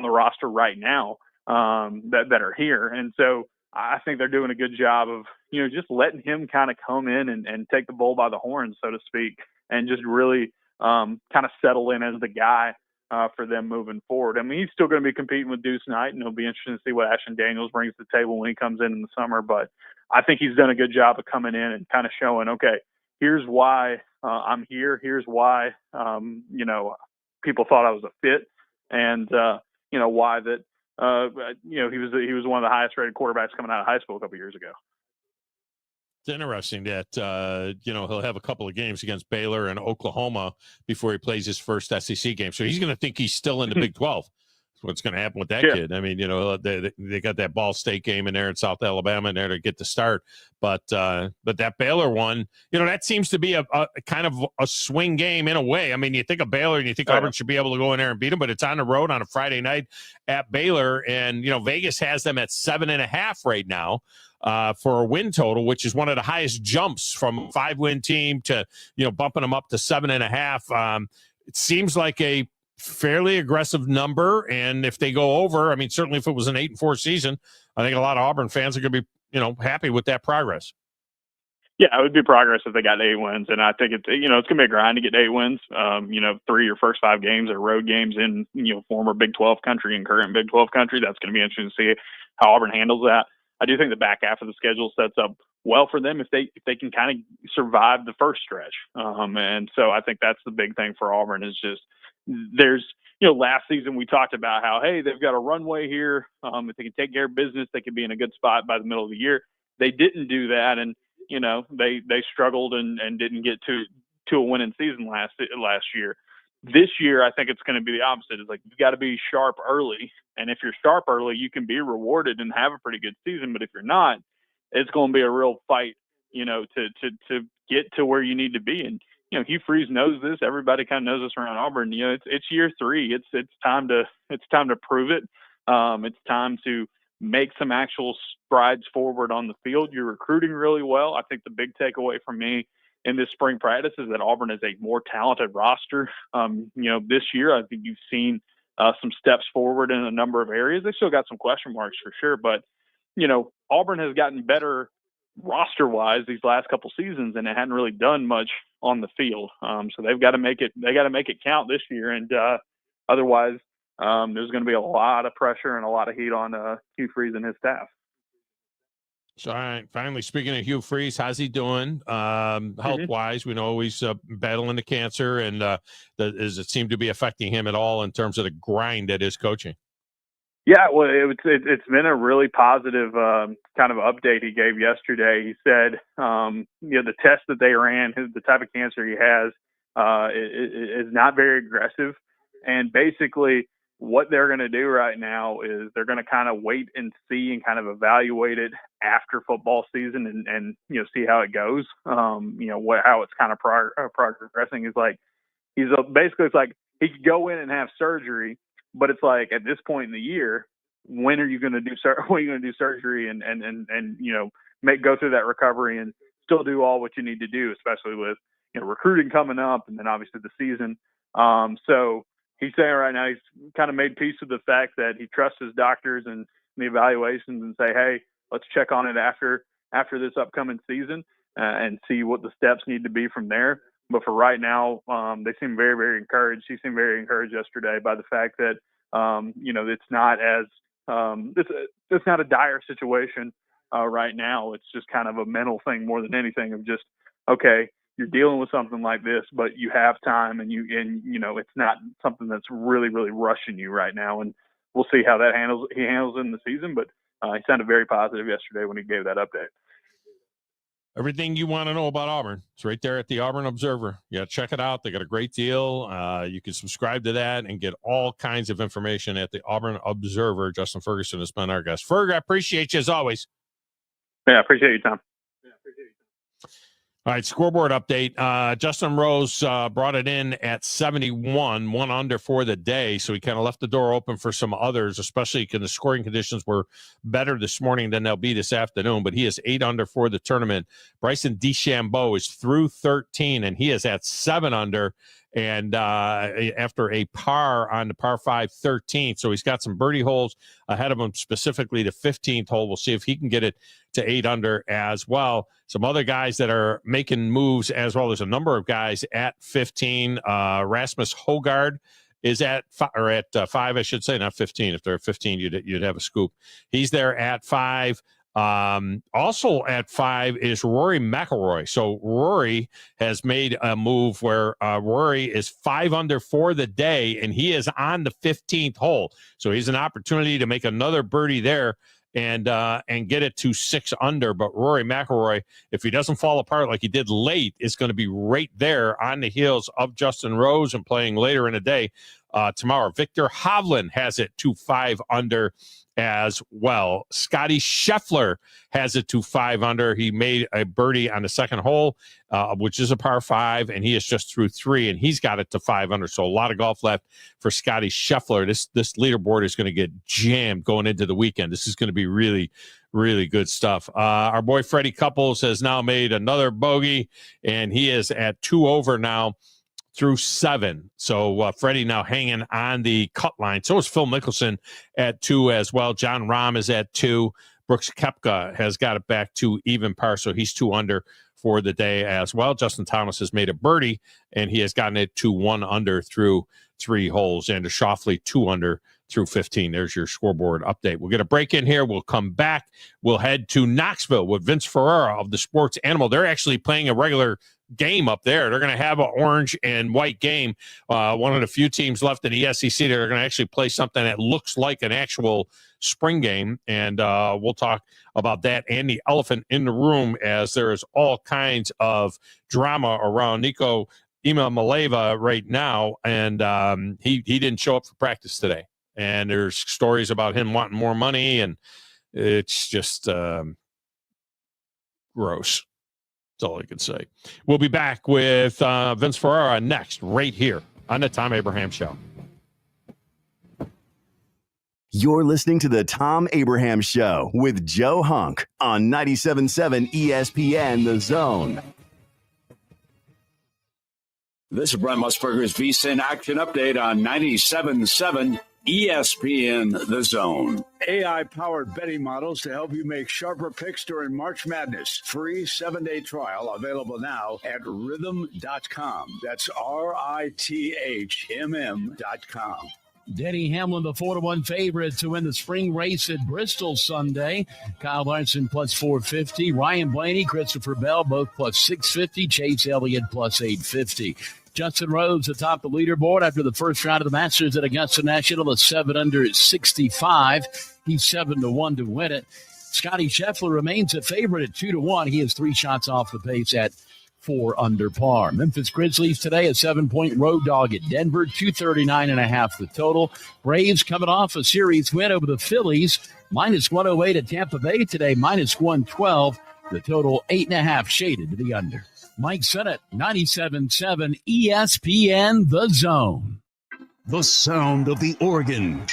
the roster right now that are here. And so I think they're doing a good job of, just letting him kind of come in and take the bull by the horns, so to speak, and just really kind of settle in as the guy for them moving forward. I mean, he's still going to be competing with Deuce Knight, and it'll be interesting to see what Ashton Daniels brings to the table when he comes in the summer. But I think he's done a good job of coming in and kind of showing, okay, here's why I'm here. Here's why, people thought I was a fit, and why that, he was one of the highest rated quarterbacks coming out of high school a couple years ago. It's interesting that, he'll have a couple of games against Baylor and Oklahoma before he plays his first SEC game. So he's going to think he's still in the Big 12. That's what's going to happen with that kid. I mean, they got that Ball State game in there in South Alabama in there to get the start. But that Baylor one, that seems to be a kind of a swing game in a way. I mean, you think of Baylor and you think Auburn should be able to go in there and beat them, but it's on the road on a Friday night at Baylor. And, Vegas has them at 7.5 right now. For a win total, which is one of the highest jumps from a 5-win team to, bumping them up to 7.5. It seems like a fairly aggressive number. And if they go over, I mean, certainly if it was an 8-4 season, I think a lot of Auburn fans are going to be, happy with that progress. Yeah, it would be progress if they got 8 wins. And I think it's going to be a grind to get 8 wins. 3 of your first 5 games are road games in, former Big 12 country and current Big 12 country. That's going to be interesting to see how Auburn handles that. I do think the back half of the schedule sets up well for them if they can kind of survive the first stretch. And so I think that's the big thing for Auburn is just there's, last season we talked about how, hey, they've got a runway here. If they can take care of business, they could be in a good spot by the middle of the year. They didn't do that. And, they struggled and didn't get to a winning season last year. This year, I think it's going to be the opposite. It's like you got to be sharp early, and if you're sharp early, you can be rewarded and have a pretty good season. But if you're not, it's going to be a real fight, to get to where you need to be. And Hugh Freeze knows this. Everybody kind of knows this around Auburn. It's year 3. It's time to prove it. It's time to make some actual strides forward on the field. You're recruiting really well. I think the big takeaway from me in this spring practice is that Auburn is a more talented roster. This year, I think you've seen some steps forward in a number of areas. They still got some question marks for sure, but, Auburn has gotten better roster-wise these last couple seasons, and it hadn't really done much on the field. So they've got to make it count this year. And otherwise, there's going to be a lot of pressure and a lot of heat on Hugh Freeze and his staff. So, all right, finally, speaking of Hugh Freeze, how's he doing health-wise? We know he's battling the cancer, and does it seem to be affecting him at all in terms of the grind that is coaching? Yeah, well, it's been a really positive kind of update he gave yesterday. He said, the test that they ran, the type of cancer he has, is not very aggressive, and basically what they're going to do right now is they're going to kind of wait and see and kind of evaluate it after football season and see how it goes. How it's kind of progressing is like, basically it's like he could go in and have surgery, but it's like at this point in the year, when are you going to do surgery and go through that recovery and still do all what you need to do, especially with recruiting coming up and then obviously the season. So he's saying right now he's kind of made peace with the fact that he trusts his doctors and the evaluations and say, hey, let's check on it after this upcoming season and see what the steps need to be from there. But for right now, they seem very, very encouraged. He seemed very encouraged yesterday by the fact that, it's not as it's not a dire situation right now. It's just kind of a mental thing more than anything of just, okay, you're dealing with something like this, but you have time and it's not something that's really, really rushing you right now. And we'll see how he handles it in the season. But he sounded very positive yesterday when he gave that update. Everything you want to know about Auburn, it's right there at the Auburn Observer. You got to check it out. They got a great deal. You can subscribe to that and get all kinds of information at the Auburn Observer. Justin Ferguson has been our guest. Ferg, I appreciate you as always. Yeah, I appreciate you, Tom. All right, scoreboard update. Justin Rose brought it in at 71, 1 under for the day. So he kind of left the door open for some others, especially because the scoring conditions were better this morning than they'll be this afternoon. But he is 8 under for the tournament. Bryson DeChambeau is through 13, and he is at 7 under. And after a par on the par 5 13th. So he's got some birdie holes ahead of him, specifically the 15th hole. We'll see if he can get it to 8 under as well. Some other guys that are making moves as well. There's a number of guys at 15. Rasmus Hogard is at 5, I should say, not 15. If they're at 15, you'd have a scoop. He's there at 5. Also at 5 is Rory McIlroy. So Rory has made a move where Rory is 5 under for the day, and he is on the 15th hole. So he's an opportunity to make another birdie there and get it to 6 under. But Rory McIlroy, if he doesn't fall apart like he did late, is going to be right there on the heels of Justin Rose and playing later in the day tomorrow. Victor Hovland has it to 5 under as well. Scotty Scheffler has it to 5 under. He made a birdie on the second hole, which is a par 5, and he is just through 3, and he's got it to 5 under. So a lot of golf left for Scotty Scheffler. This leaderboard is going to get jammed going into the weekend. This is going to be really, really good stuff. Our boy Freddie Couples has now made another bogey, and he is at 2 over now through 7. So Freddie now hanging on the cut line. So is Phil Mickelson at 2 as well. John Rahm is at 2. Brooks Koepka has got it back to even par, so he's 2 under for the day as well. Justin Thomas has made a birdie, and he has gotten it to 1 under through 3 holes. And Schauffele 2 under through 15. There's your scoreboard update. We'll get a break in here. We'll come back. We'll head to Knoxville with Vince Ferrera of the Sports Animal. They're actually playing a regular game up there. They're going to have an orange and white game. One of the few teams left in the SEC that are going to actually play something that looks like an actual spring game. And we'll talk about that and the elephant in the room, as there is all kinds of drama around Nico Iamaleava right now. And he didn't show up for practice today. And there's stories about him wanting more money, and it's just gross. That's all I can say. We'll be back with Vince Ferrera next, right here on the Thom Abraham Show. You're listening to the Thom Abraham Show with Joe Hunk on 97.7 ESPN The Zone. This is Brent Musburger's VSiN Action Update on 97.7 ESPN The Zone. AI-powered betting models to help you make sharper picks during March Madness. Free 7-day trial available now at rhythm.com. That's RITHMM.com. Denny Hamlin, the 4-1 favorite to win the spring race at Bristol Sunday. Kyle Larson plus 450. Ryan Blaney, Christopher Bell, both plus 650. Chase Elliott plus 850. Justin Rose atop the leaderboard after the first round of the Masters at Augusta National, a 7 under 65. He's 7-1 to win it. Scotty Scheffler remains a favorite at 2-1. He has 3 shots off the pace at 4 under par. Memphis Grizzlies today a 7-point road dog at Denver, 239.5 the total. Braves coming off a series win over the Phillies, minus 108 at Tampa Bay today, minus 112. The total 8.5 shaded to the under. Mike Sennett, 97.7 ESPN The Zone. The sound of the organ.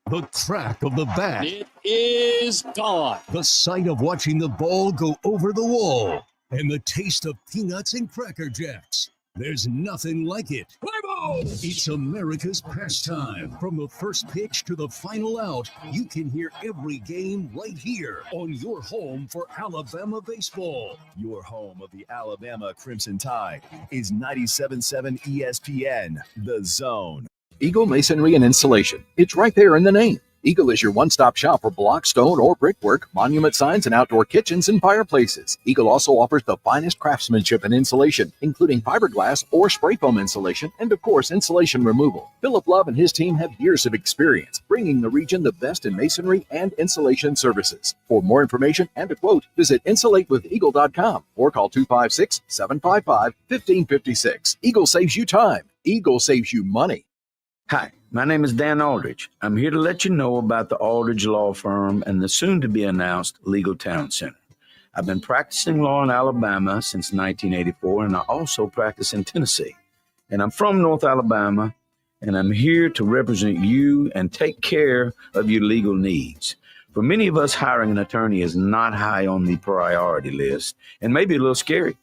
The crack of the bat. It is gone. The sight of watching the ball go over the wall. And the taste of peanuts and Cracker Jacks. There's nothing like it. It's America's pastime. From the first pitch to the final out, you can hear every game right here on your home for Alabama baseball. Your home of the Alabama Crimson Tide is 97.7 ESPN The Zone. Eagle Masonry and Insulation. It's right there in the name. Eagle is your one-stop shop for block, stone, or brickwork, monument signs, and outdoor kitchens and fireplaces. Eagle also offers the finest craftsmanship and insulation, including fiberglass or spray foam insulation, and of course, insulation removal. Philip Love and his team have years of experience, bringing the region the best in masonry and insulation services. For more information and a quote, visit insulatewitheagle.com or call 256-755-1556. Eagle saves you time. Eagle saves you money. Hi, my name is Dan Aldridge. I'm here to let you know about the Aldridge Law Firm and the soon-to-be-announced Legal Town Center. I've been practicing law in Alabama since 1984, and I also practice in Tennessee. And I'm from North Alabama, and I'm here to represent you and take care of your legal needs. For many of us, hiring an attorney is not high on the priority list, and maybe a little scary.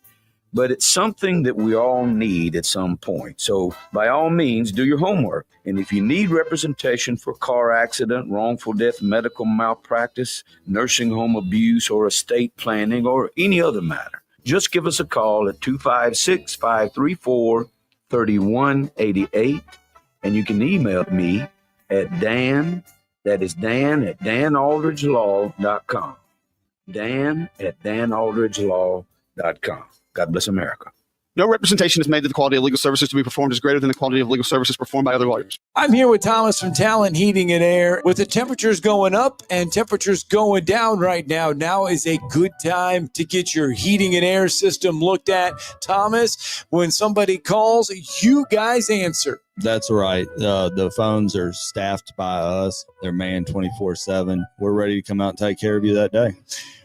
But it's something that we all need at some point. So by all means, do your homework. And if you need representation for car accident, wrongful death, medical malpractice, nursing home abuse, or estate planning, or any other matter, just give us a call at 256-534-3188. And you can email me at Dan, that is Dan at danaldridgelaw.com. Dan at danaldridgelaw.com. God bless America. No representation is made that the quality of legal services to be performed is greater than the quality of legal services performed by other lawyers. I'm here with Thomas from Talent Heating and Air. With the temperatures going up and temperatures going down right now, now is a good time to get your heating and air system looked at. Thomas, when somebody calls, you guys answer. That's right. The phones are staffed by us. They're manned 24/7. We're ready to come out and take care of you that day.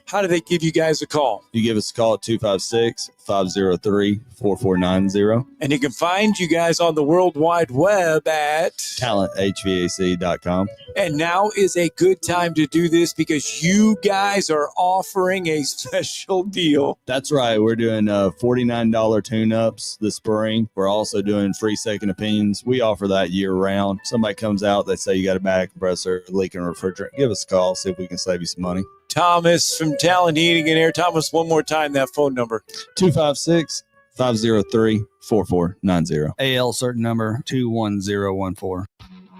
How do they give you guys a call? You give us a call at 256-503-4490. And you can find you guys on the World Wide Web at talenthvac.com. And now is a good time to do this because you guys are offering a special deal. That's right. We're doing $49 tune-ups this spring. We're also doing free second opinions. We offer that year-round. Somebody comes out, they say you got a bad compressor, leaking refrigerant. Give us a call, see if we can save you some money. Thomas from Talent Heating and Air. Thomas, one more time, that phone number. 256-503-4490. AL certain number 21014.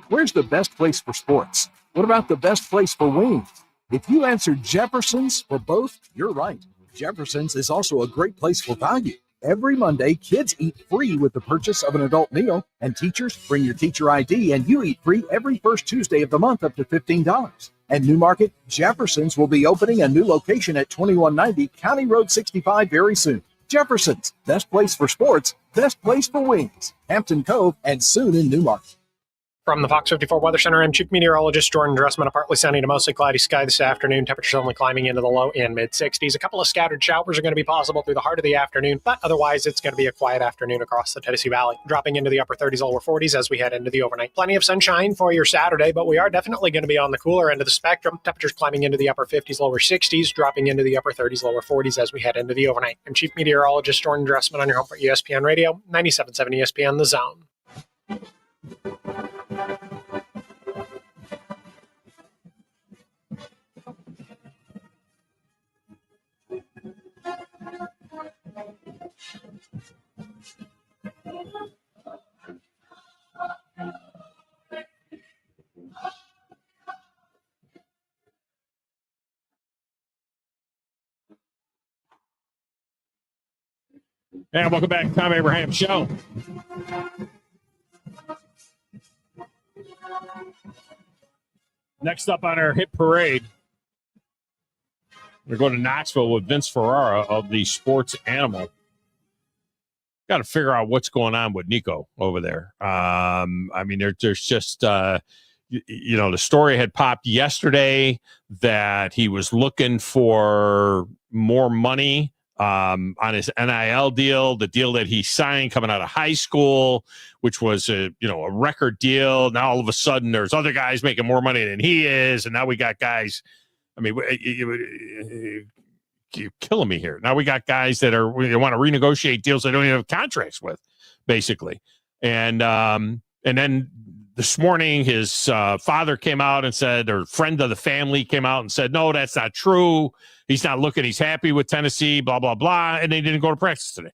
Where's the best place for sports? What about the best place for wings? If you answered Jefferson's for both, you're right. Jefferson's is also a great place for value. Every Monday, kids eat free with the purchase of an adult meal, and teachers bring your teacher ID, and you eat free every first Tuesday of the month up to $15. At Newmarket, Jefferson's will be opening a new location at 2190 County Road 65 very soon. Jefferson's, best place for sports, best place for wings. Hampton Cove, and soon in Newmarket. From the Fox 54 Weather Center, I'm Chief Meteorologist Jordan Dressman. A partly sunny to mostly cloudy sky this afternoon. Temperatures only climbing into the low and mid-60s. A couple of scattered showers are going to be possible through the heart of the afternoon, but otherwise it's going to be a quiet afternoon across the Tennessee Valley. Dropping into the upper 30s, lower 40s as we head into the overnight. Plenty of sunshine for your Saturday, but we are definitely going to be on the cooler end of the spectrum. Temperatures climbing into the upper 50s, lower 60s, dropping into the upper 30s, lower 40s as we head into the overnight. I'm Chief Meteorologist Jordan Dressman on your home for ESPN Radio, 97.7 ESPN The Zone. And welcome back to Thom Abraham Show. Next up on our hit parade, we're going to Knoxville with Vince Ferrera of the Sports Animal. Got to figure out what's going on with Nico over there. I mean, there's just, the story had popped yesterday that he was looking for more money on his NIL deal, the deal that he signed coming out of high school, which was a record deal. Now all of a sudden there's other guys making more money than he is, and now we got guys. I mean, you're killing me here. Now we got guys that they want to renegotiate deals they don't even have contracts with, basically. And then this morning his father came out and said, or friend of the family came out and said, no, that's not true. He's not looking. He's happy with Tennessee, blah, blah, blah. And they didn't go to practice today.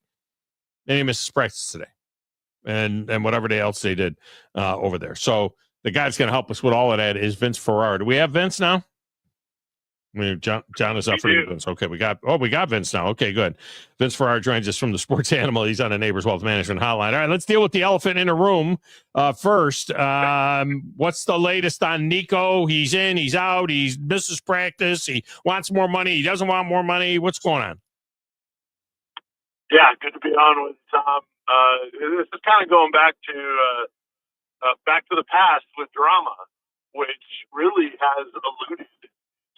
They didn't miss practice today. And whatever else they did over there. So the guy that's going to help us with all of that is Vince Ferrera. Do we have Vince now? I mean, John is up for Vince. Okay, we got Vince now. Okay, good. Vince Ferrera joins us from the Sports Animal. He's on the Neighbors Wealth Management Hotline. All right, let's deal with the elephant in the room first. What's the latest on Nico? He's in, he's out, he misses practice, he wants more money, he doesn't want more money. What's going on? Yeah, good to be on with Tom. This is kind of going back to the past with drama, which really has eluded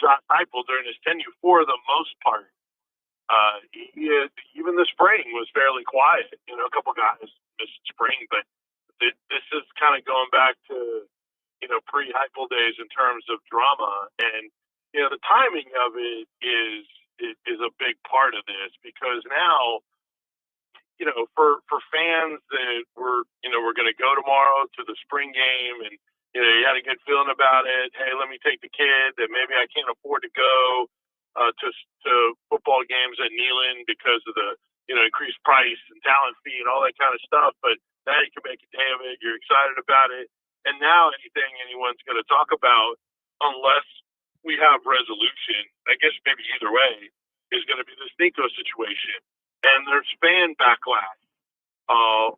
Josh Heupel during his tenure for the most part. Even the spring was fairly quiet. A couple guys missed spring, but this is kind of going back to pre-Heupel days in terms of drama, and the timing of it is a big part of this, because now for fans that we're going to go tomorrow to the spring game, and you had a good feeling about it. Hey, let me take the kid that maybe I can't afford to go to football games at Neyland because of the increased price and talent fee and all that kind of stuff. But Now you can make a day of it. You're excited about it. And now anything anyone's going to talk about, unless we have resolution, I guess maybe either way, is going to be this Nico situation. And there's fan backlash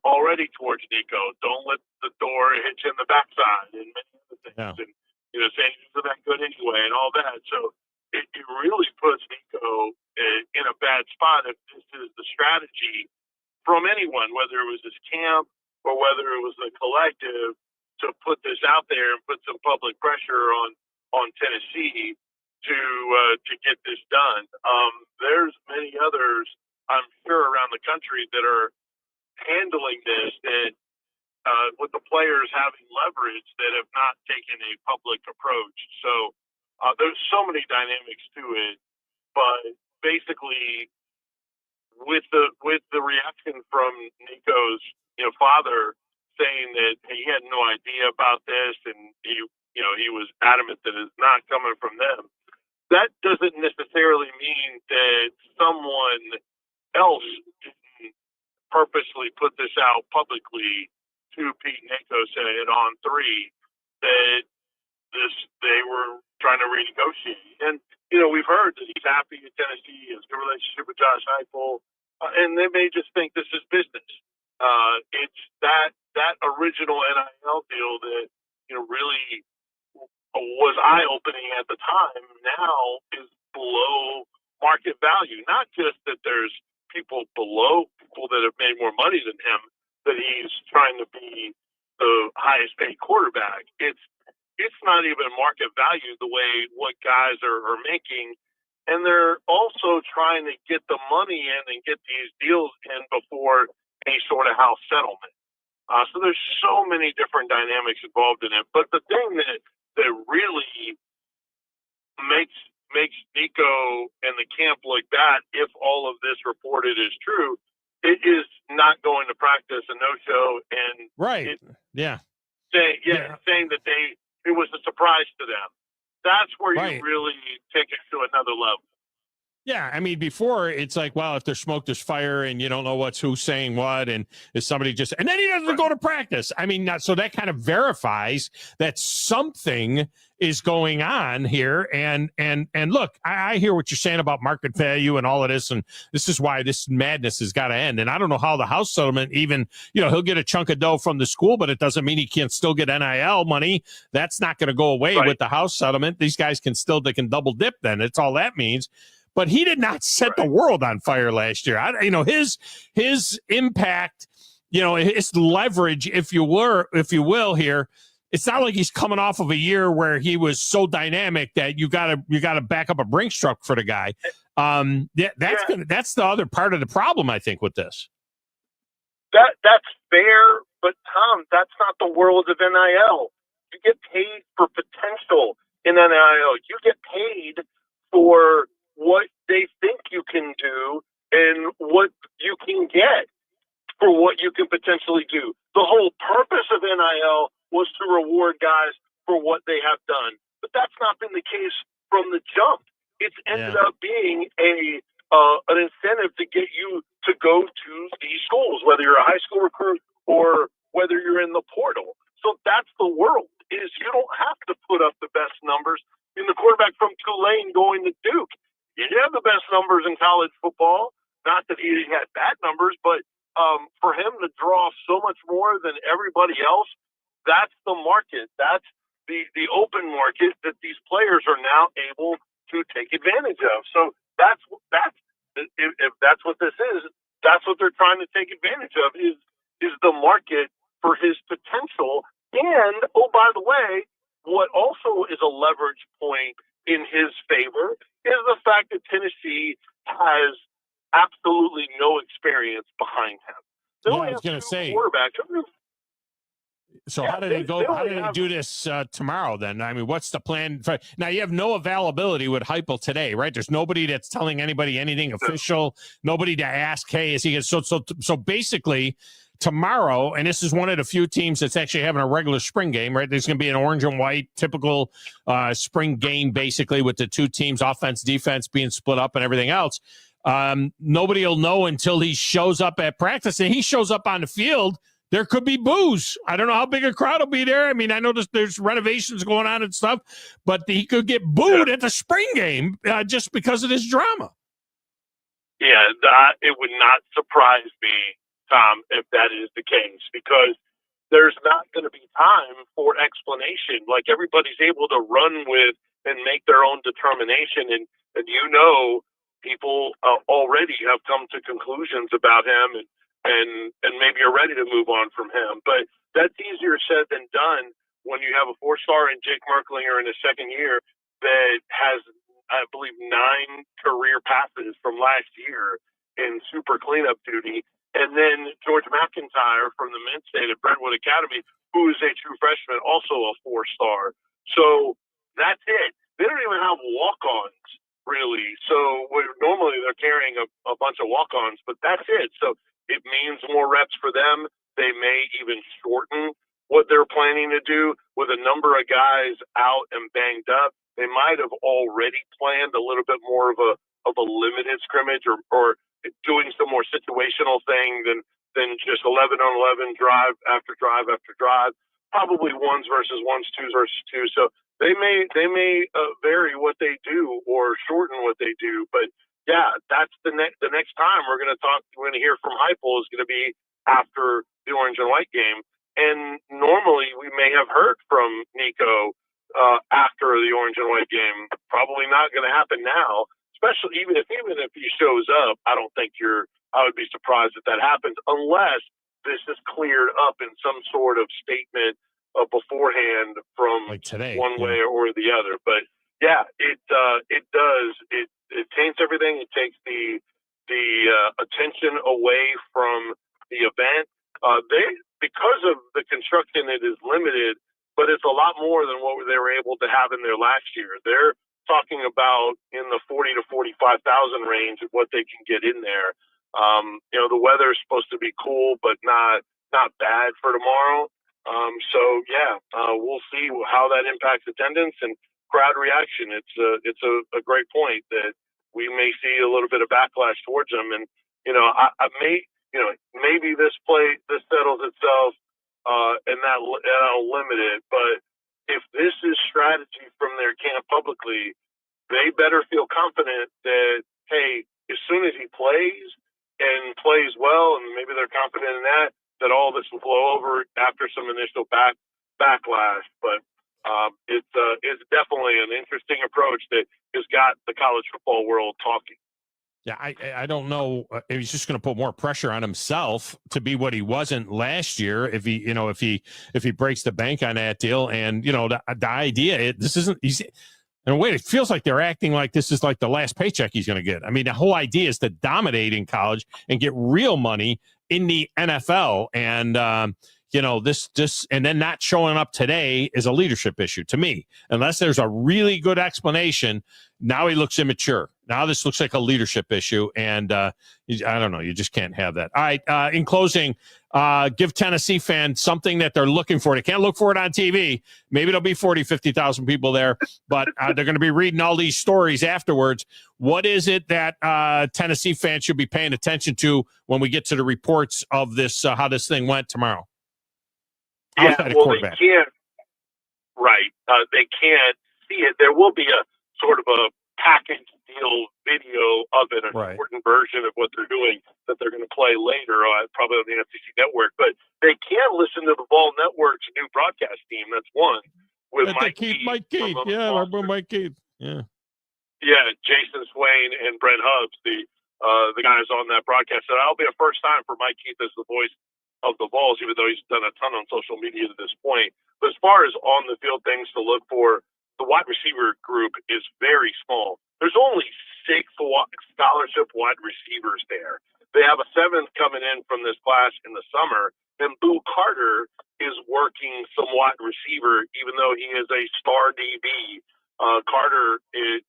already towards Nico. Don't let the door hit you in the backside and many other things. Yeah. And, saying he's not that good anyway and all that. So it really puts Nico in a bad spot if this is the strategy from anyone, whether it was his camp or whether it was the collective, to put this out there and put some public pressure on Tennessee to get this done. There's many others, I'm sure, around the country that are handling this that with the players having leverage that have not taken a public approach. So there's so many dynamics to it, but basically with the reaction from Nico's father saying that he had no idea about this and he was adamant that it's not coming from them, that doesn't necessarily mean that someone else didn't purposely put this out publicly to Pete Nico saying on 3 that they were trying to renegotiate. And, we've heard that he's happy at Tennessee, he has a good relationship with Josh Heupel, and they may just think this is business. It's that original NIL deal that, really was eye-opening at the time, now is below market value. Not just that there's people below, people that have made more money than him, that he's trying to be the highest paid quarterback. It's not even market value the way what guys are making. And they're also trying to get the money in and get these deals in before any sort of house settlement. So there's so many different dynamics involved in it. But the thing that really makes Nico and the camp look bad, if all of this reported is true, it is not going to practice, a no-show, and right, saying that it was a surprise to them. That's where right. You really take it to another level. Yeah, I mean, before it's like, well, if there's smoke, there's fire, and you don't know who's saying what, and is somebody just, and then he doesn't go to practice. I mean, so that kind of verifies that something is going on here. And look, I hear what you're saying about market value and all of this, and this is why this madness has got to end. And I don't know how the house settlement even, he'll get a chunk of dough from the school, but it doesn't mean he can't still get NIL money. That's not going to go away with the house settlement. These guys they can double dip then. It's all that means. But he did not set the world on fire last year. His impact, his leverage, if you will, here. It's not like he's coming off of a year where he was so dynamic that you got to back up a Brinks truck for the guy. That's the other part of the problem, I think, with this. That's fair, but Tom, that's not the world of NIL. You get paid for potential in NIL. You get paid for what they think you can do and what you can get for what you can potentially do. The whole purpose of NIL was to reward guys for what they have done. But that's not been the case from the jump. It's ended up being an incentive to get you to go to these schools, whether you're a high school recruit or whether you're in the portal. So that's the world, is you don't have to put up the best numbers. In the quarterback from Tulane going to Duke, he didn't have the best numbers in college football. Not that he had bad numbers, but for him to draw so much more than everybody else, that's the market. That's the open market that these players are now able to take advantage of. So that's if that's what this is, that's what they're trying to take advantage of is the market for his potential. And, oh, by the way, what also is a leverage point in his favor is the fact that Tennessee has absolutely no experience behind him. I was going to say, quarterbacks. So how did they go? How did they do this tomorrow then? I mean, what's the plan? Now, you have no availability with Heupel today, right? There's nobody that's telling anybody anything official, nobody to ask, hey, is he – so basically tomorrow, and this is one of the few teams that's actually having a regular spring game, right? There's going to be an orange and white typical spring game, basically, with the two teams, offense, defense, being split up and everything else. Nobody will know until he shows up at practice, and he shows up on the field there could be boos. I don't know how big a crowd will be there. I mean, I know there's renovations going on and stuff, but he could get booed at the spring game just because of this drama. Yeah, it would not surprise me, Tom, if that is the case, because there's not going to be time for explanation. Like, everybody's able to run with and make their own determination. And people already have come to conclusions about him and maybe are ready to move on from him. But that's easier said than done when you have a 4-star in Jake Merklinger in his second year that has, I believe, 9 career passes from last year in super cleanup duty. And then George McIntyre from the men's state at Brentwood Academy, who is a true freshman, also a 4-star. So that's it. They don't even have walk-ons, really. So normally they're carrying a bunch of walk-ons, but that's it. So it means more reps for them. They may even shorten what they're planning to do with a number of guys out and banged up. They might have already planned a little bit more of a limited scrimmage or doing some more situational thing than just 11-on-11 drive after drive after drive. Probably ones versus ones, twos versus twos. So they may vary what they do or shorten what they do. But yeah, that's the next time we're going to hear from Heupel is going to be after the orange and white game. And normally we may have heard from Nico after the orange and white game. Probably not going to happen now, especially even if he shows up. I would be surprised if that happens unless this is cleared up in some sort of statement beforehand from like today, one way or the other. But yeah, it does. It taints everything. It takes the attention away from the event. Because of the construction, it is limited, but it's a lot more than what they were able to have in there last year. They're talking about in the 40 to 45,000 range of what they can get in there. The weather is supposed to be cool, but not bad for tomorrow. We'll see how that impacts attendance and crowd reaction. It's a great point that we may see a little bit of backlash towards them, and maybe this settles itself and that'll limit it. But if this is strategy from their camp publicly, they better feel confident that, hey, as soon as he plays and plays well, and maybe they're confident in that all this will blow over after some initial backlash. But it's definitely an interesting approach that has got the college football world talking. Yeah, I don't know if he's just going to put more pressure on himself to be what he wasn't last year. If he breaks the bank on that deal, and the idea this isn't. In a way, it feels like they're acting like this is like the last paycheck he's going to get. I mean, the whole idea is to dominate in college and get real money in the NFL, and this and then not showing up today is a leadership issue to me. Unless there's a really good explanation, now he looks immature. Now this looks like a leadership issue, and I don't know. You just can't have that. All right. In closing, give Tennessee fans something that they're looking for. They can't look for it on TV. Maybe there'll be 40, 50,000 people there, but they're going to be reading all these stories afterwards. What is it that Tennessee fans should be paying attention to when we get to the reports of this, how this thing went tomorrow? Yeah, well, they can't. Right. They can't see it. There will be a sort of a package deal video of it, an important version of what they're doing that they're going to play later, probably on the FCC network. But they can listen to the Ball Network's new broadcast team. That's one with Mike Keith. Yeah, our boy Mike Keith. Yeah. Yeah, Jason Swain and Brent Hubbs, the guys on that broadcast. So that'll be a first time for Mike Keith as the voice of the Vols, even though he's done a ton on social media to this point. But as far as on the field things to look for, the wide receiver group is very small. There's only 6 scholarship wide receivers there. They have a 7th coming in from this class in the summer. And Boo Carter is working some wide receiver, even though he is a star DB. Carter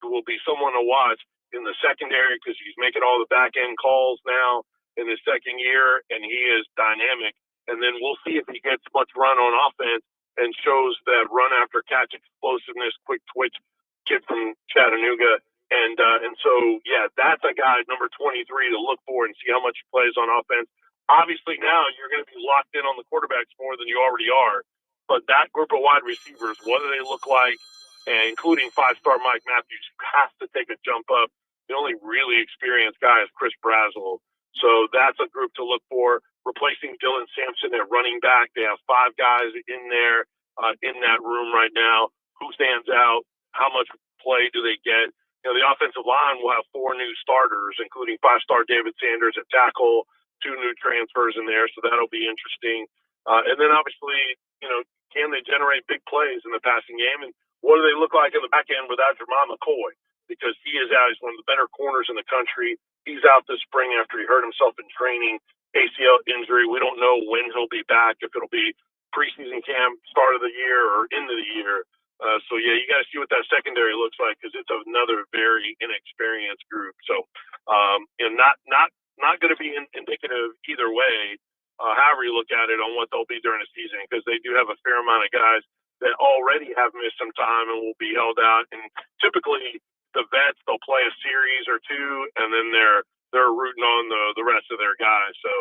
will be someone to watch in the secondary because he's making all the back end calls now in his second year, and he is dynamic. And then we'll see if he gets much run on offense and shows that run after catch explosiveness, quick twitch kid from Chattanooga. And so, yeah, that's a guy, number 23, to look for and see how much he plays on offense. Obviously now you're going to be locked in on the quarterbacks more than you already are. But that group of wide receivers, what do they look like? And including five-star Mike Matthews, who has to take a jump up. The only really experienced guy is Chris Brazzell. So that's a group to look for. Replacing Dylan Sampson at running back. They have 5 guys in there in that room right now. Who stands out? How much play do they get? You know, the offensive line will have 4 new starters, including 5-star David Sanders at tackle, 2 new transfers in there, so that'll be interesting. And then obviously, you know, can they generate big plays in the passing game? And what do they look like in the back end without Jermon McCoy? Because he is out. He's one of the better corners in the country. He's out this spring after he hurt himself in training, ACL injury. We don't know when he'll be back, if it'll be preseason camp, start of the year, or end of the year. So, yeah, you got to see what that secondary looks like because it's another very inexperienced group. So, you know, not going to be indicative either way, however you look at it, on what they'll be during the season, because they do have a fair amount of guys that already have missed some time and will be held out. And typically the vets, they'll play a series or 2, and then they're rooting on the rest of their guys. So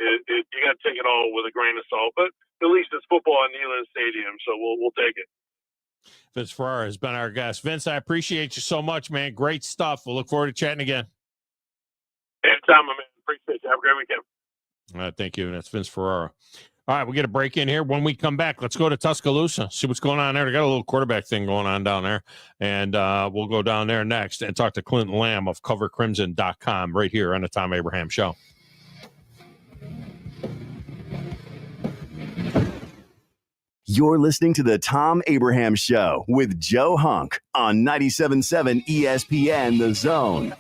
you got to take it all with a grain of salt. But at least it's football at Neyland Stadium, so we'll take it. Vince Ferrera has been our guest. Vince, I appreciate you so much, man. Great stuff. We'll look forward to chatting again. Anytime, my man. Appreciate you. Have a great weekend. All right, thank you. That's Vince Ferrera. All right, we get a break in here. When we come back, let's go to Tuscaloosa, see what's going on there. They got a little quarterback thing going on down there, and we'll go down there next and talk to Clint Lamb of CoverCrimson.com right here on the Thom Abraham Show. You're listening to the Thom Abraham Show with Joe Hunk on 97.7 ESPN The Zone.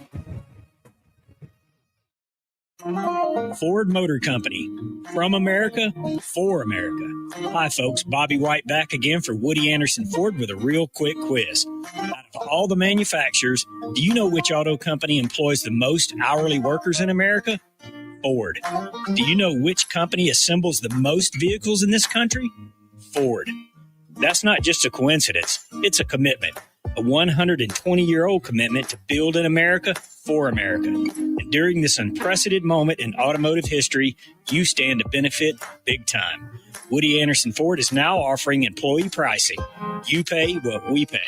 Ford Motor Company. From America, for America. Hi, folks. Bobby White back again for Woody Anderson Ford with a real quick quiz. Out of all the manufacturers, do you know which auto company employs the most hourly workers in America? Ford. Do you know which company assembles the most vehicles in this country? Ford. That's not just a coincidence. It's a commitment. A 120-year-old commitment to build in America for America. And during this unprecedented moment in automotive history, you stand to benefit big time. Woody Anderson Ford is now offering employee pricing. You pay what we pay.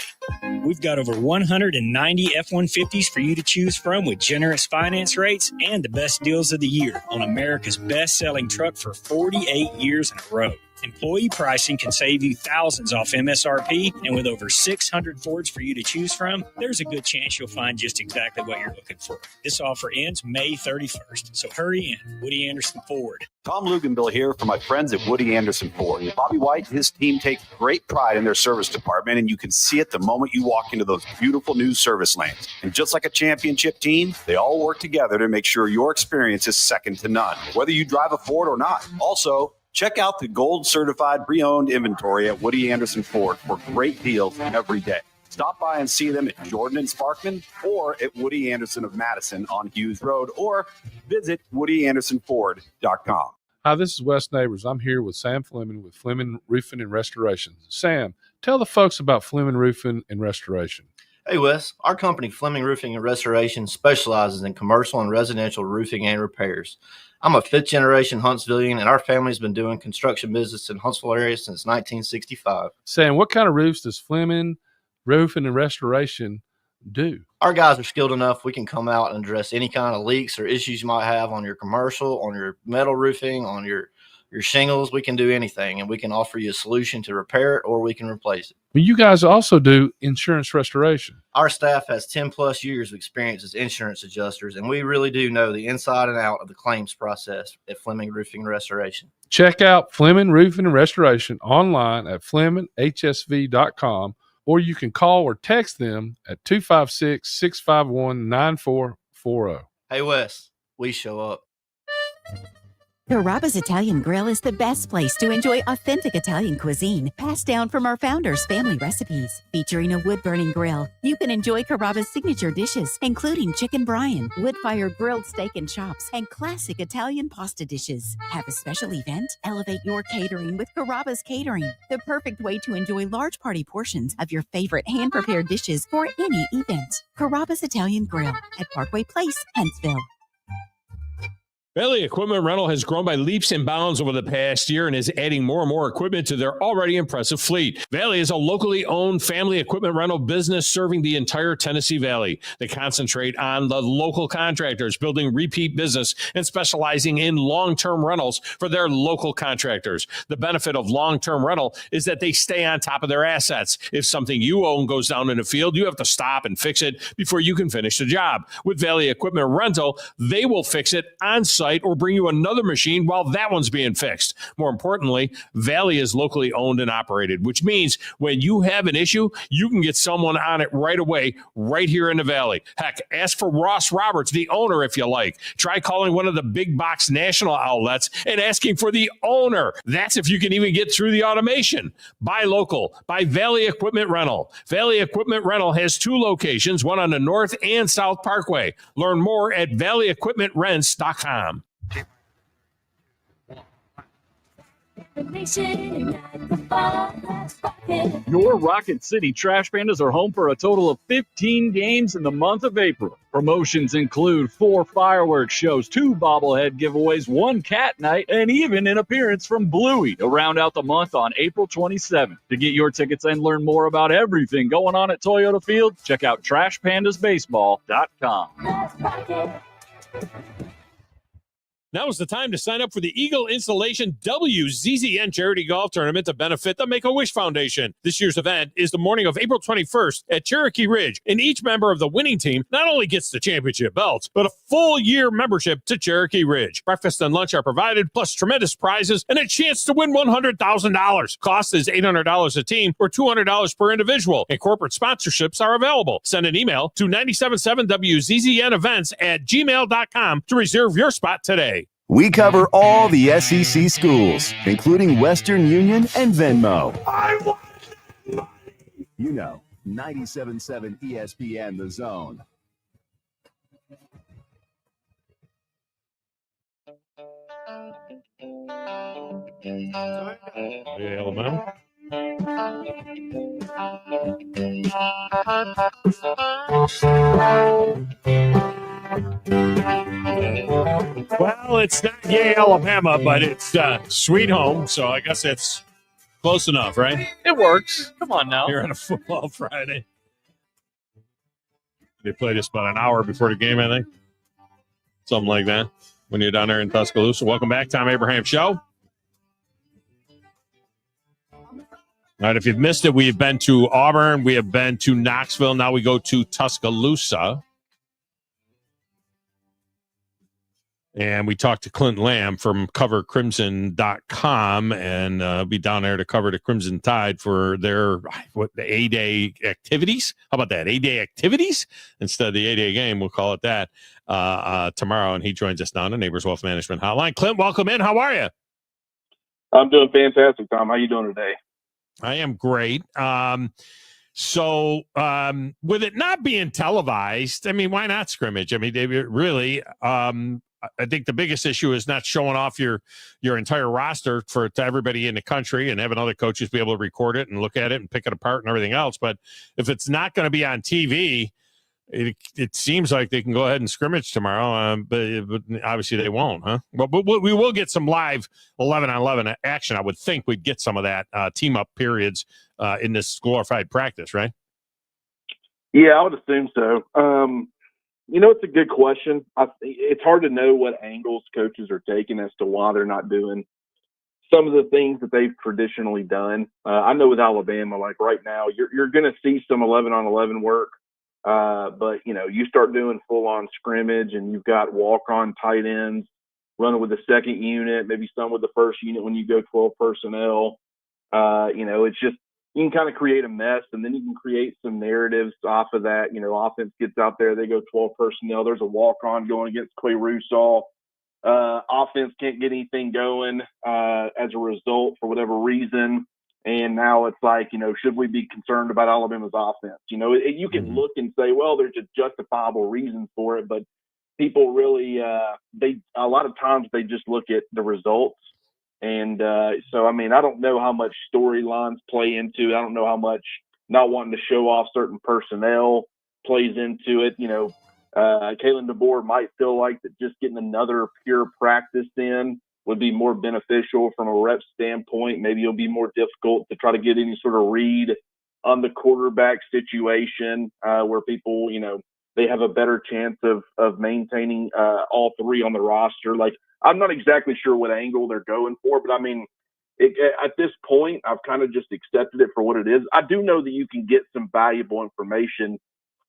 We've got over 190 F-150s for you to choose from with generous finance rates and the best deals of the year on America's best-selling truck for 48 years in a row. Employee pricing can save you thousands off MSRP, and with over 600 Fords for you to choose from, there's a good chance you'll find just exactly what you're looking for. This offer ends May 31st, so hurry in. Woody Anderson Ford. Tom Luganbill here for my friends at Woody Anderson Ford. Bobby White and his team take great pride in their service department, and you can see it the moment you walk into those beautiful new service lanes. And just like a championship team, they all work together to make sure your experience is second to none, whether you drive a Ford or not. Also, check out the gold certified pre-owned inventory at Woody Anderson Ford for great deals every day. Stop by and see them at Jordan and Sparkman or at Woody Anderson of Madison on Hughes Road, or visit WoodyAndersonFord.com. Hi, this is Wes Neighbors. I'm here with Sam Fleming with Fleming Roofing and Restoration. Sam, tell the folks about Fleming Roofing and Restoration. Hey, Wes. Our company, Fleming Roofing and Restoration, specializes in commercial and residential roofing and repairs. I'm a fifth-generation Huntsvillian, and our family's been doing construction business in Huntsville area since 1965. Sam, what kind of roofs does Fleming Roofing and Restoration do? Our guys are skilled enough. We can come out and address any kind of leaks or issues you might have on your commercial, on your metal roofing, on your shingles. We can do anything, and we can offer you a solution to repair it, or we can replace it. Well, you guys also do insurance restoration. Our staff has 10 plus years of experience as insurance adjusters, and we really do know the inside and out of the claims process at Fleming Roofing and Restoration. Check out Fleming Roofing and Restoration online at FlemingHSV.com, or you can call or text them at 256-651-9440. Hey, Wes, we show up. Carrabba's Italian Grill is the best place to enjoy authentic Italian cuisine, passed down from our founders' family recipes. Featuring a wood-burning grill, you can enjoy Carrabba's signature dishes, including chicken brine, wood-fired grilled steak and chops, and classic Italian pasta dishes. Have a special event? Elevate your catering with Carrabba's Catering, the perfect way to enjoy large party portions of your favorite hand-prepared dishes for any event. Carrabba's Italian Grill at Parkway Place, Huntsville. Valley Equipment Rental has grown by leaps and bounds over the past year and is adding more and more equipment to their already impressive fleet. Valley is a locally owned family equipment rental business serving the entire Tennessee Valley. They concentrate on the local contractors, building repeat business and specializing in long-term rentals for their local contractors. The benefit of long-term rental is that they stay on top of their assets. If something you own goes down in the field, you have to stop and fix it before you can finish the job. With Valley Equipment Rental, they will fix it on site or bring you another machine while that one's being fixed. More importantly, Valley is locally owned and operated, which means when you have an issue, you can get someone on it right away, right here in the Valley. Heck, ask for Ross Roberts, the owner, if you like. Try calling one of the big box national outlets and asking for the owner. That's if you can even get through the automation. Buy local. Buy Valley Equipment Rental. Valley Equipment Rental has 2 locations, one on the North and South Parkway. Learn more at valleyequipmentrents.com. Your Rocket City Trash Pandas are home for a total of 15 games in the month of April. Promotions include 4 fireworks shows, 2 bobblehead giveaways, 1 cat night, and even an appearance from Bluey to round out the month on April 27th. To get your tickets and learn more about everything going on at Toyota Field, check out TrashPandasBaseball.com. Now is the time to sign up for the Eagle Installation WZZN Charity Golf Tournament to benefit the Make-A-Wish Foundation. This year's event is the morning of April 21st at Cherokee Ridge, and each member of the winning team not only gets the championship belts, but a full-year membership to Cherokee Ridge. Breakfast and lunch are provided, plus tremendous prizes and a chance to win $100,000. Cost is $800 a team or $200 per individual, and corporate sponsorships are available. Send an email to 977WZZNevents@gmail.com to reserve your spot today. We cover all the SEC schools, including Western Union and Venmo. You know, 97.7 ESPN The Zone. Alabama. Well, it's not Yay, Alabama, but it's Sweet Home, so I guess it's close enough, right? It works. Come on now. Here on a football Friday. They played us about an hour before the game, I think. Something like that. When you're down there in Tuscaloosa. Welcome back, Thom Abraham Show. All right, if you've missed it, we have been to Auburn. We have been to Knoxville. Now we go to Tuscaloosa. And we talked to Clint Lamb from CoverCrimson.com and be down there to cover the Crimson Tide for their the A-Day activities. How about that? A-Day activities instead of the A-Day game. We'll call it that tomorrow. And he joins us now on the Neighbors Wealth Management Hotline. Clint, welcome in. How are you? I'm doing fantastic, Tom. How you doing today? I am great. So with it not being televised, I mean, why not scrimmage? I mean, they really, I think the biggest issue is not showing off your entire roster to everybody in the country and having other coaches be able to record it and look at it and pick it apart and everything else. But if it's not going to be on TV, it seems like they can go ahead and scrimmage tomorrow, but obviously they won't, huh? But we will get some live 11-on-11 action. I would think we'd get some of that team-up periods in this glorified practice, right? Yeah, I would assume so. It's a good question. It's hard to know what angles coaches are taking as to why they're not doing some of the things that they've traditionally done. I know with Alabama, like right now, you're going to see some 11-on-11 work. But you start doing full-on scrimmage and you've got walk-on tight ends running with the second unit, maybe some with the first unit when you go 12 personnel. It's just, you can kind of create a mess, and then you can create some narratives off of that. Offense gets out there, they go 12 personnel. There's a walk-on going against Clay Rusall. Offense can't get anything going as a result for whatever reason. And now it's like, should we be concerned about Alabama's offense? You can look and say, well, there's just justifiable reasons for it, but people really, a lot of times they just look at the results. And so, I mean, I don't know how much storylines play into it. I don't know how much not wanting to show off certain personnel plays into it. Kalen DeBoer might feel like that just getting another pure practice in would be more beneficial from a rep standpoint. Maybe it'll be more difficult to try to get any sort of read on the quarterback situation where people, they have a better chance of maintaining all three on the roster. Like, I'm not exactly sure what angle they're going for, but I mean, at this point, I've kind of just accepted it for what it is. I do know that you can get some valuable information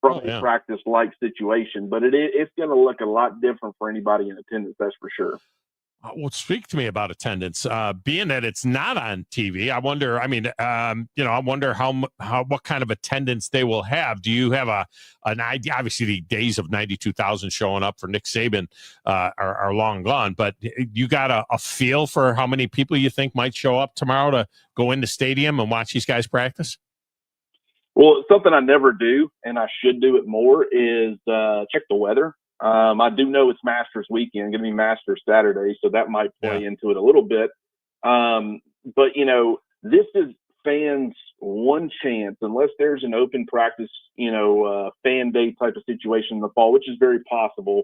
from a practice-like situation, but it's going to look a lot different for anybody in attendance, that's for sure. Well, speak to me about attendance. Being that it's not on TV, I wonder. I mean, I wonder what kind of attendance they will have. Do you have an idea? Obviously, the days of 92,000 showing up for Nick Saban are long gone. But you got a feel for how many people you think might show up tomorrow to go in the stadium and watch these guys practice? Well, something I never do, and I should do it more, is check the weather. I do know it's Masters weekend, going to be Masters Saturday, so that might play into it a little bit. But, this is fans' one chance, unless there's an open practice, fan day type of situation in the fall, which is very possible.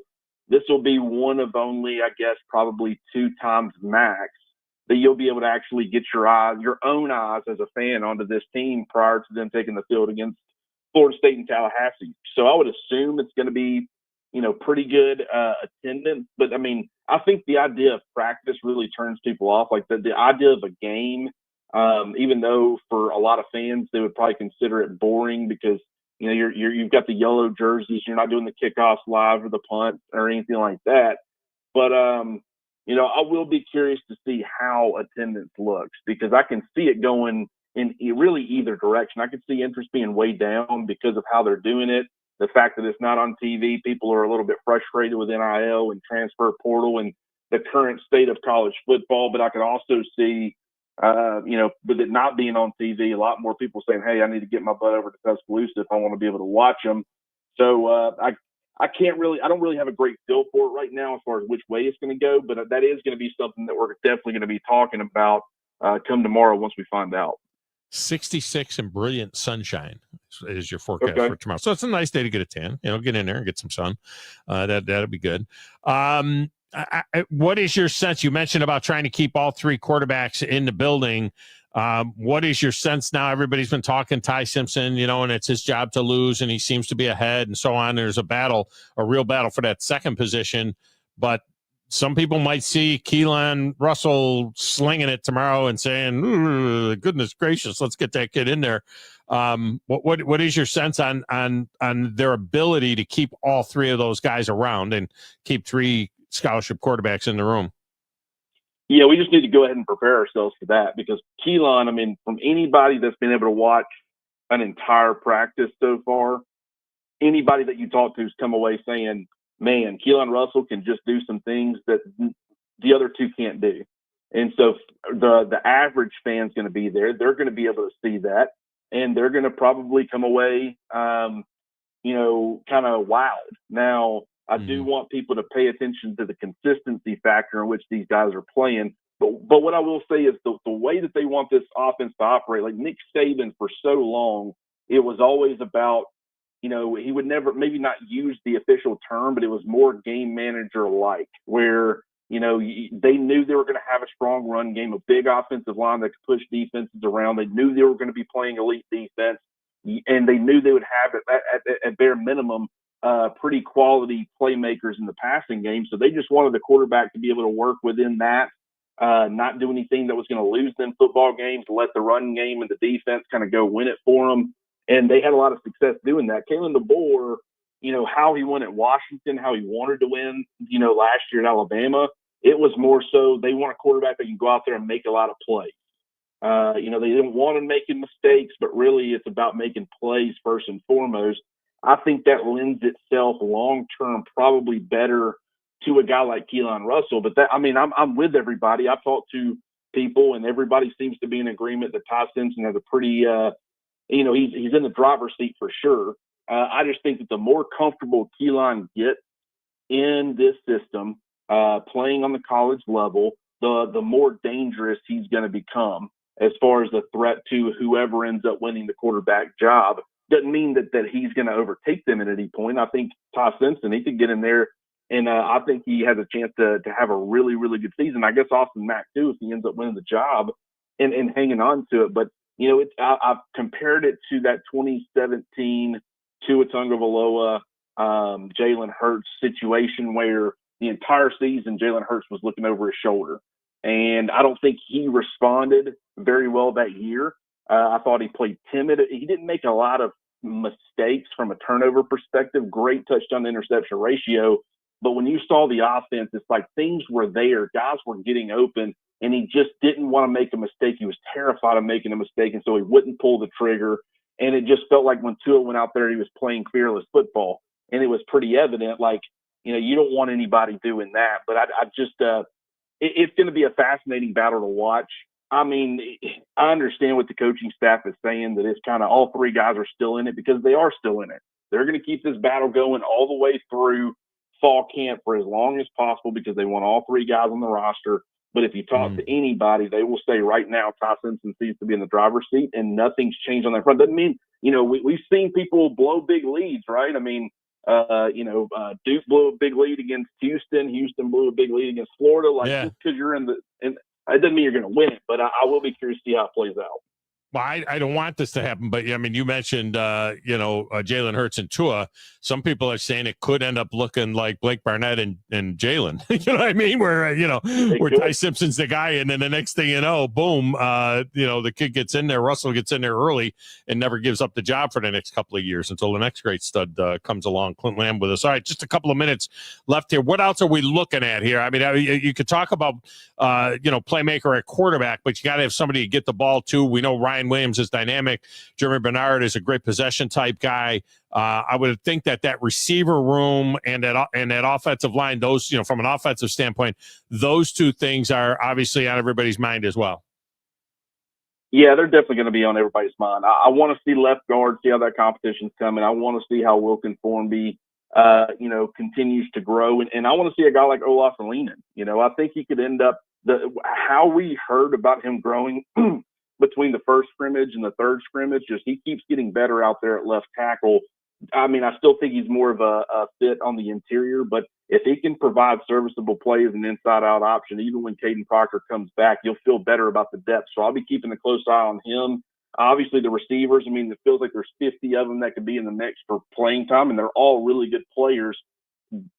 This will be one of only, I guess, probably 2 times max that you'll be able to actually get your own eyes as a fan onto this team prior to them taking the field against Florida State and Tallahassee. So I would assume it's going to be, pretty good attendance. But, I mean, I think the idea of practice really turns people off. Like the idea of a game, even though for a lot of fans they would probably consider it boring because, you've got the yellow jerseys. You're not doing the kickoffs live or the punt or anything like that. But, I will be curious to see how attendance looks because I can see it going in really either direction. I can see interest being way down because of how they're doing it. The fact that it's not on TV, people are a little bit frustrated with NIL and transfer portal and the current state of college football. But I could also see, with it not being on TV, a lot more people saying, hey, I need to get my butt over to Tuscaloosa if I want to be able to watch them. So I don't really have a great feel for it right now as far as which way it's going to go. But that is going to be something that we're definitely going to be talking about come tomorrow once we find out. 66 and brilliant sunshine is your forecast for tomorrow. So it's a nice day to get a tan, get in there and get some sun. That'll be good. What is your sense? You mentioned about trying to keep all 3 quarterbacks in the building. What is your sense now? Everybody's been talking Ty Simpson, and it's his job to lose and he seems to be ahead and so on. There's a real battle for that second position, but some people might see Keelan Russell slinging it tomorrow and saying, goodness gracious, let's get that kid in there. What is your sense on their ability to keep all 3 of those guys around and keep 3 scholarship quarterbacks in the room? Yeah, we just need to go ahead and prepare ourselves for that because Keelan, I mean, from anybody that's been able to watch an entire practice so far, anybody that you talk to has come away saying, man, Keelan Russell can just do some things that the other 2 can't do. And so the average fan's going to be there. They're going to be able to see that, and they're going to probably come away, kind of wowed. Now, I do want people to pay attention to the consistency factor in which these guys are playing. But what I will say is the way that they want this offense to operate, like Nick Saban for so long, it was always about, he would never, maybe not use the official term, but it was more game manager-like, where, they knew they were going to have a strong run game, a big offensive line that could push defenses around. They knew they were going to be playing elite defense, and they knew they would have, at bare minimum, pretty quality playmakers in the passing game. So they just wanted the quarterback to be able to work within that, not do anything that was going to lose them football games, let the run game and the defense kind of go win it for them. And they had a lot of success doing that. Kalen DeBoer, how he won at Washington, how he wanted to win, last year at Alabama, it was more so they want a quarterback that can go out there and make a lot of plays. They didn't want him making mistakes, but really it's about making plays first and foremost. I think that lends itself long-term probably better to a guy like Keelan Russell. But I'm with everybody. I've talked to people, and everybody seems to be in agreement that Ty Simpson has a pretty, he's in the driver's seat for sure. I just think that the more comfortable Keelan gets in this system, playing on the college level, the more dangerous he's going to become as far as the threat to whoever ends up winning the quarterback job. doesn't mean that he's going to overtake them at any point. I think Ty Simpson, he could get in there, and I think he has a chance to have a really, really good season. I guess Austin Mack too, if he ends up winning the job and hanging on to it. But I've compared it to that 2017 Tua Tagovailoa, Jalen Hurts situation where the entire season Jalen Hurts was looking over his shoulder, and I don't think he responded very well that year. I thought he played timid. He didn't make a lot of mistakes from a turnover perspective. Great touchdown to interception ratio. But when you saw the offense, it's like things were there. Guys were getting open, and he just didn't want to make a mistake. He was terrified of making a mistake, and so he wouldn't pull the trigger. And it just felt like when Tua went out there, he was playing fearless football. And it was pretty evident, like, you don't want anybody doing that. But it's going to be a fascinating battle to watch. I mean, I understand what the coaching staff is saying, that it's kind of all three guys are still in it, because they are still in it. They're going to keep this battle going all the way through fall camp for as long as possible, because they want all three guys on the roster. But if you talk to anybody, they will say right now Ty Simpson seems to be in the driver's seat, and nothing's changed on that front. Doesn't mean, we've seen people blow big leads, right? I mean, Duke blew a big lead against Houston. Houston blew a big lead against Florida. Just because you're it doesn't mean you're going to win it, but I will be curious to see how it plays out. Well, I don't want this to happen, but I mean, you mentioned, Jalen Hurts and Tua. Some people are saying it could end up looking like Blake Barnett and Jalen. You know what I mean? Where, where Ty Simpson's the guy, and then the next thing you know, boom, the kid gets in there, Russell gets in there early and never gives up the job for the next couple of years until the next great stud comes along. Clint Lamb with us. All right, just a couple of minutes left here. What else are we looking at here? I mean, you could talk about, playmaker at quarterback, but you got to have somebody to get the ball to. We know Ryan Williams is dynamic. Jeremy Bernard is a great possession type guy. I would think that receiver room and that offensive line, those, from an offensive standpoint, those two things are obviously on everybody's mind as well. Yeah, they're definitely going to be on everybody's mind. I want to see left guard, see how that competition's coming. I want to see how Wilkin Formby, continues to grow. And I want to see a guy like Olaf Lehman. I think he could end up how we heard about him growing between the first scrimmage and the third scrimmage, just he keeps getting better out there at left tackle. I mean, I still think he's more of a fit on the interior, but if he can provide serviceable plays and inside-out option, even when Caden Proctor comes back, you'll feel better about the depth. So I'll be keeping a close eye on him. Obviously, the receivers, I mean, it feels like there's 50 of them that could be in the mix for playing time, and they're all really good players.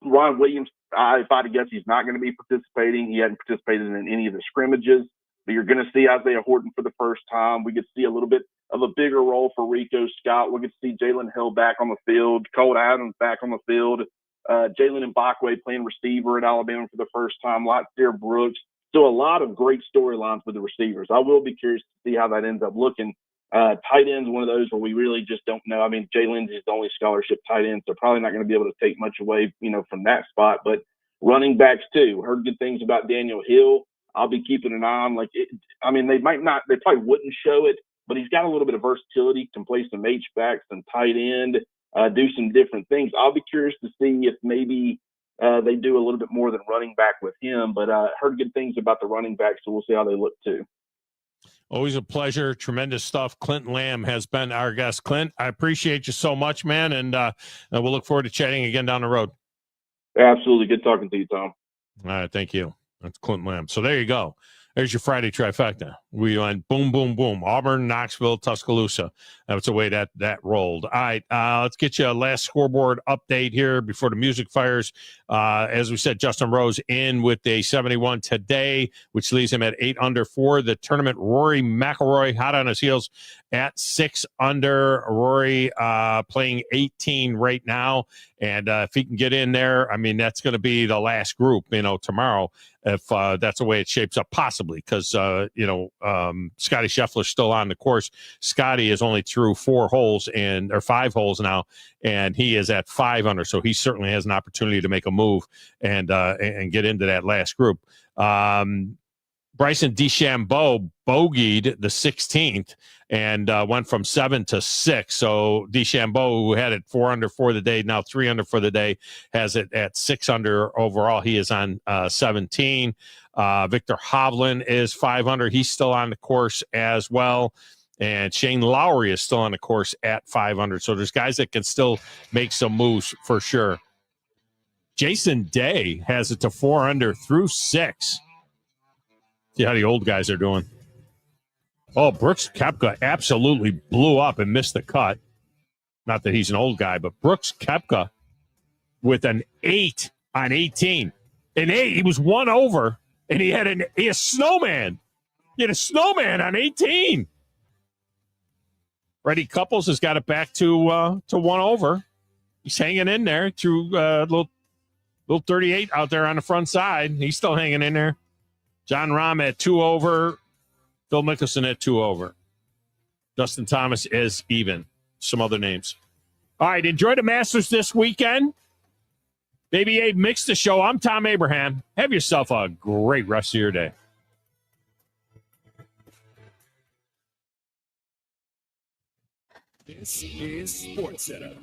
Ron Williams, if I had to guess, he's not going to be participating. He hadn't participated in any of the scrimmages. But you're going to see Isaiah Horton for the first time. We get to see a little bit of a bigger role for Rico Scott. We'll get to see Jalen Hill back on the field, Colt Adams back on the field, Jalen Mbakwe playing receiver at Alabama for the first time, Lightsteer Brooks. So a lot of great storylines with the receivers. I will be curious to see how that ends up looking. Tight end's one of those where we really just don't know. I mean, Jay Lindsey's the only scholarship tight end, so probably not going to be able to take much away, from that spot. But running backs too. Heard good things about Daniel Hill. I'll be keeping an eye on. They probably wouldn't show it, but he's got a little bit of versatility, can play some H-back, some tight end, do some different things. I'll be curious to see if maybe they do a little bit more than running back with him, but heard good things about the running back, so we'll see how they look too. Always a pleasure. Tremendous stuff. Clint Lamb has been our guest. Clint, I appreciate you so much, man, and we'll look forward to chatting again down the road. Absolutely. Good talking to you, Tom. All right. Thank you. That's Clint Lamb. So there you go. There's your Friday trifecta. We went boom, boom, boom. Auburn, Knoxville, Tuscaloosa. That's the way that rolled. All right, let's get you a last scoreboard update here before the music fires. As we said, Justin Rose in with a 71 today, which leaves him at 8 under for the tournament. Rory McIlroy hot on his heels at 6 under. Rory playing 18 right now. And if he can get in there, I mean, that's going to be the last group, tomorrow, if that's the way it shapes up, possibly, because, Scotty Scheffler's still on the course. Scotty is only through 5 holes now, and he is at 5 under, so he certainly has an opportunity to make a move and get into that last group. Bryson DeChambeau bogeyed the 16th and went from 7 to 6. So DeChambeau, who had it 4 under for the day, now 3 under for the day, has it at 6 under overall. He is on 17. Victor Hovland is 5 under. He's still on the course as well. And Shane Lowry is still on the course at 500. So there's guys that can still make some moves for sure. Jason Day has it to 4 under through 6. See how the old guys are doing. Oh, Brooks Koepka absolutely blew up and missed the cut. Not that he's an old guy, but Brooks Koepka with an 8 on 18. An 8, he was 1 over, and he had a snowman. He had a snowman on 18. Freddie Couples has got it back to 1 over. He's hanging in there through little 38 out there on the front side. He's still hanging in there. John Rahm at 2 over. Phil Mickelson at 2 over. Dustin Thomas is even. Some other names. All right, enjoy the Masters this weekend. Baby Abe mixed the show. I'm Thom Abraham. Have yourself a great rest of your day. This is SportsCenter.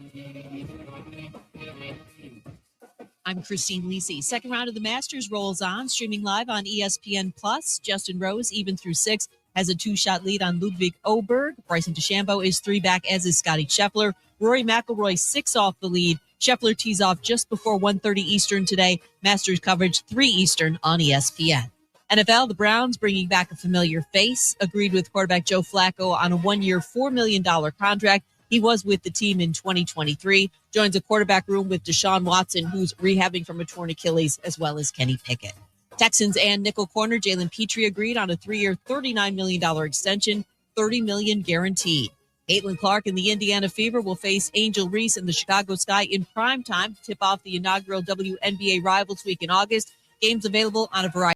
I'm Christine Lisi. Second round of the Masters rolls on, streaming live on ESPN+. Justin Rose, even through 6, has a 2-shot lead on Ludwig Oberg. Bryson DeChambeau is 3 back, as is Scotty Scheffler. Rory McIlroy 6 off the lead. Scheffler tees off just before 1:30 Eastern today. Masters coverage 3 Eastern on ESPN. NFL, the Browns bringing back a familiar face, agreed with quarterback Joe Flacco on a 1-year, $4 million contract. He was with the team in 2023, joins a quarterback room with Deshaun Watson, who's rehabbing from a torn Achilles, as well as Kenny Pickett. Texans and nickel corner Jalen Petrie agreed on a 3-year, $39 million extension, $30 million guaranteed. Caitlin Clark and the Indiana Fever will face Angel Reese and the Chicago Sky in prime time to tip off the inaugural WNBA Rivals Week in August. Games available on a variety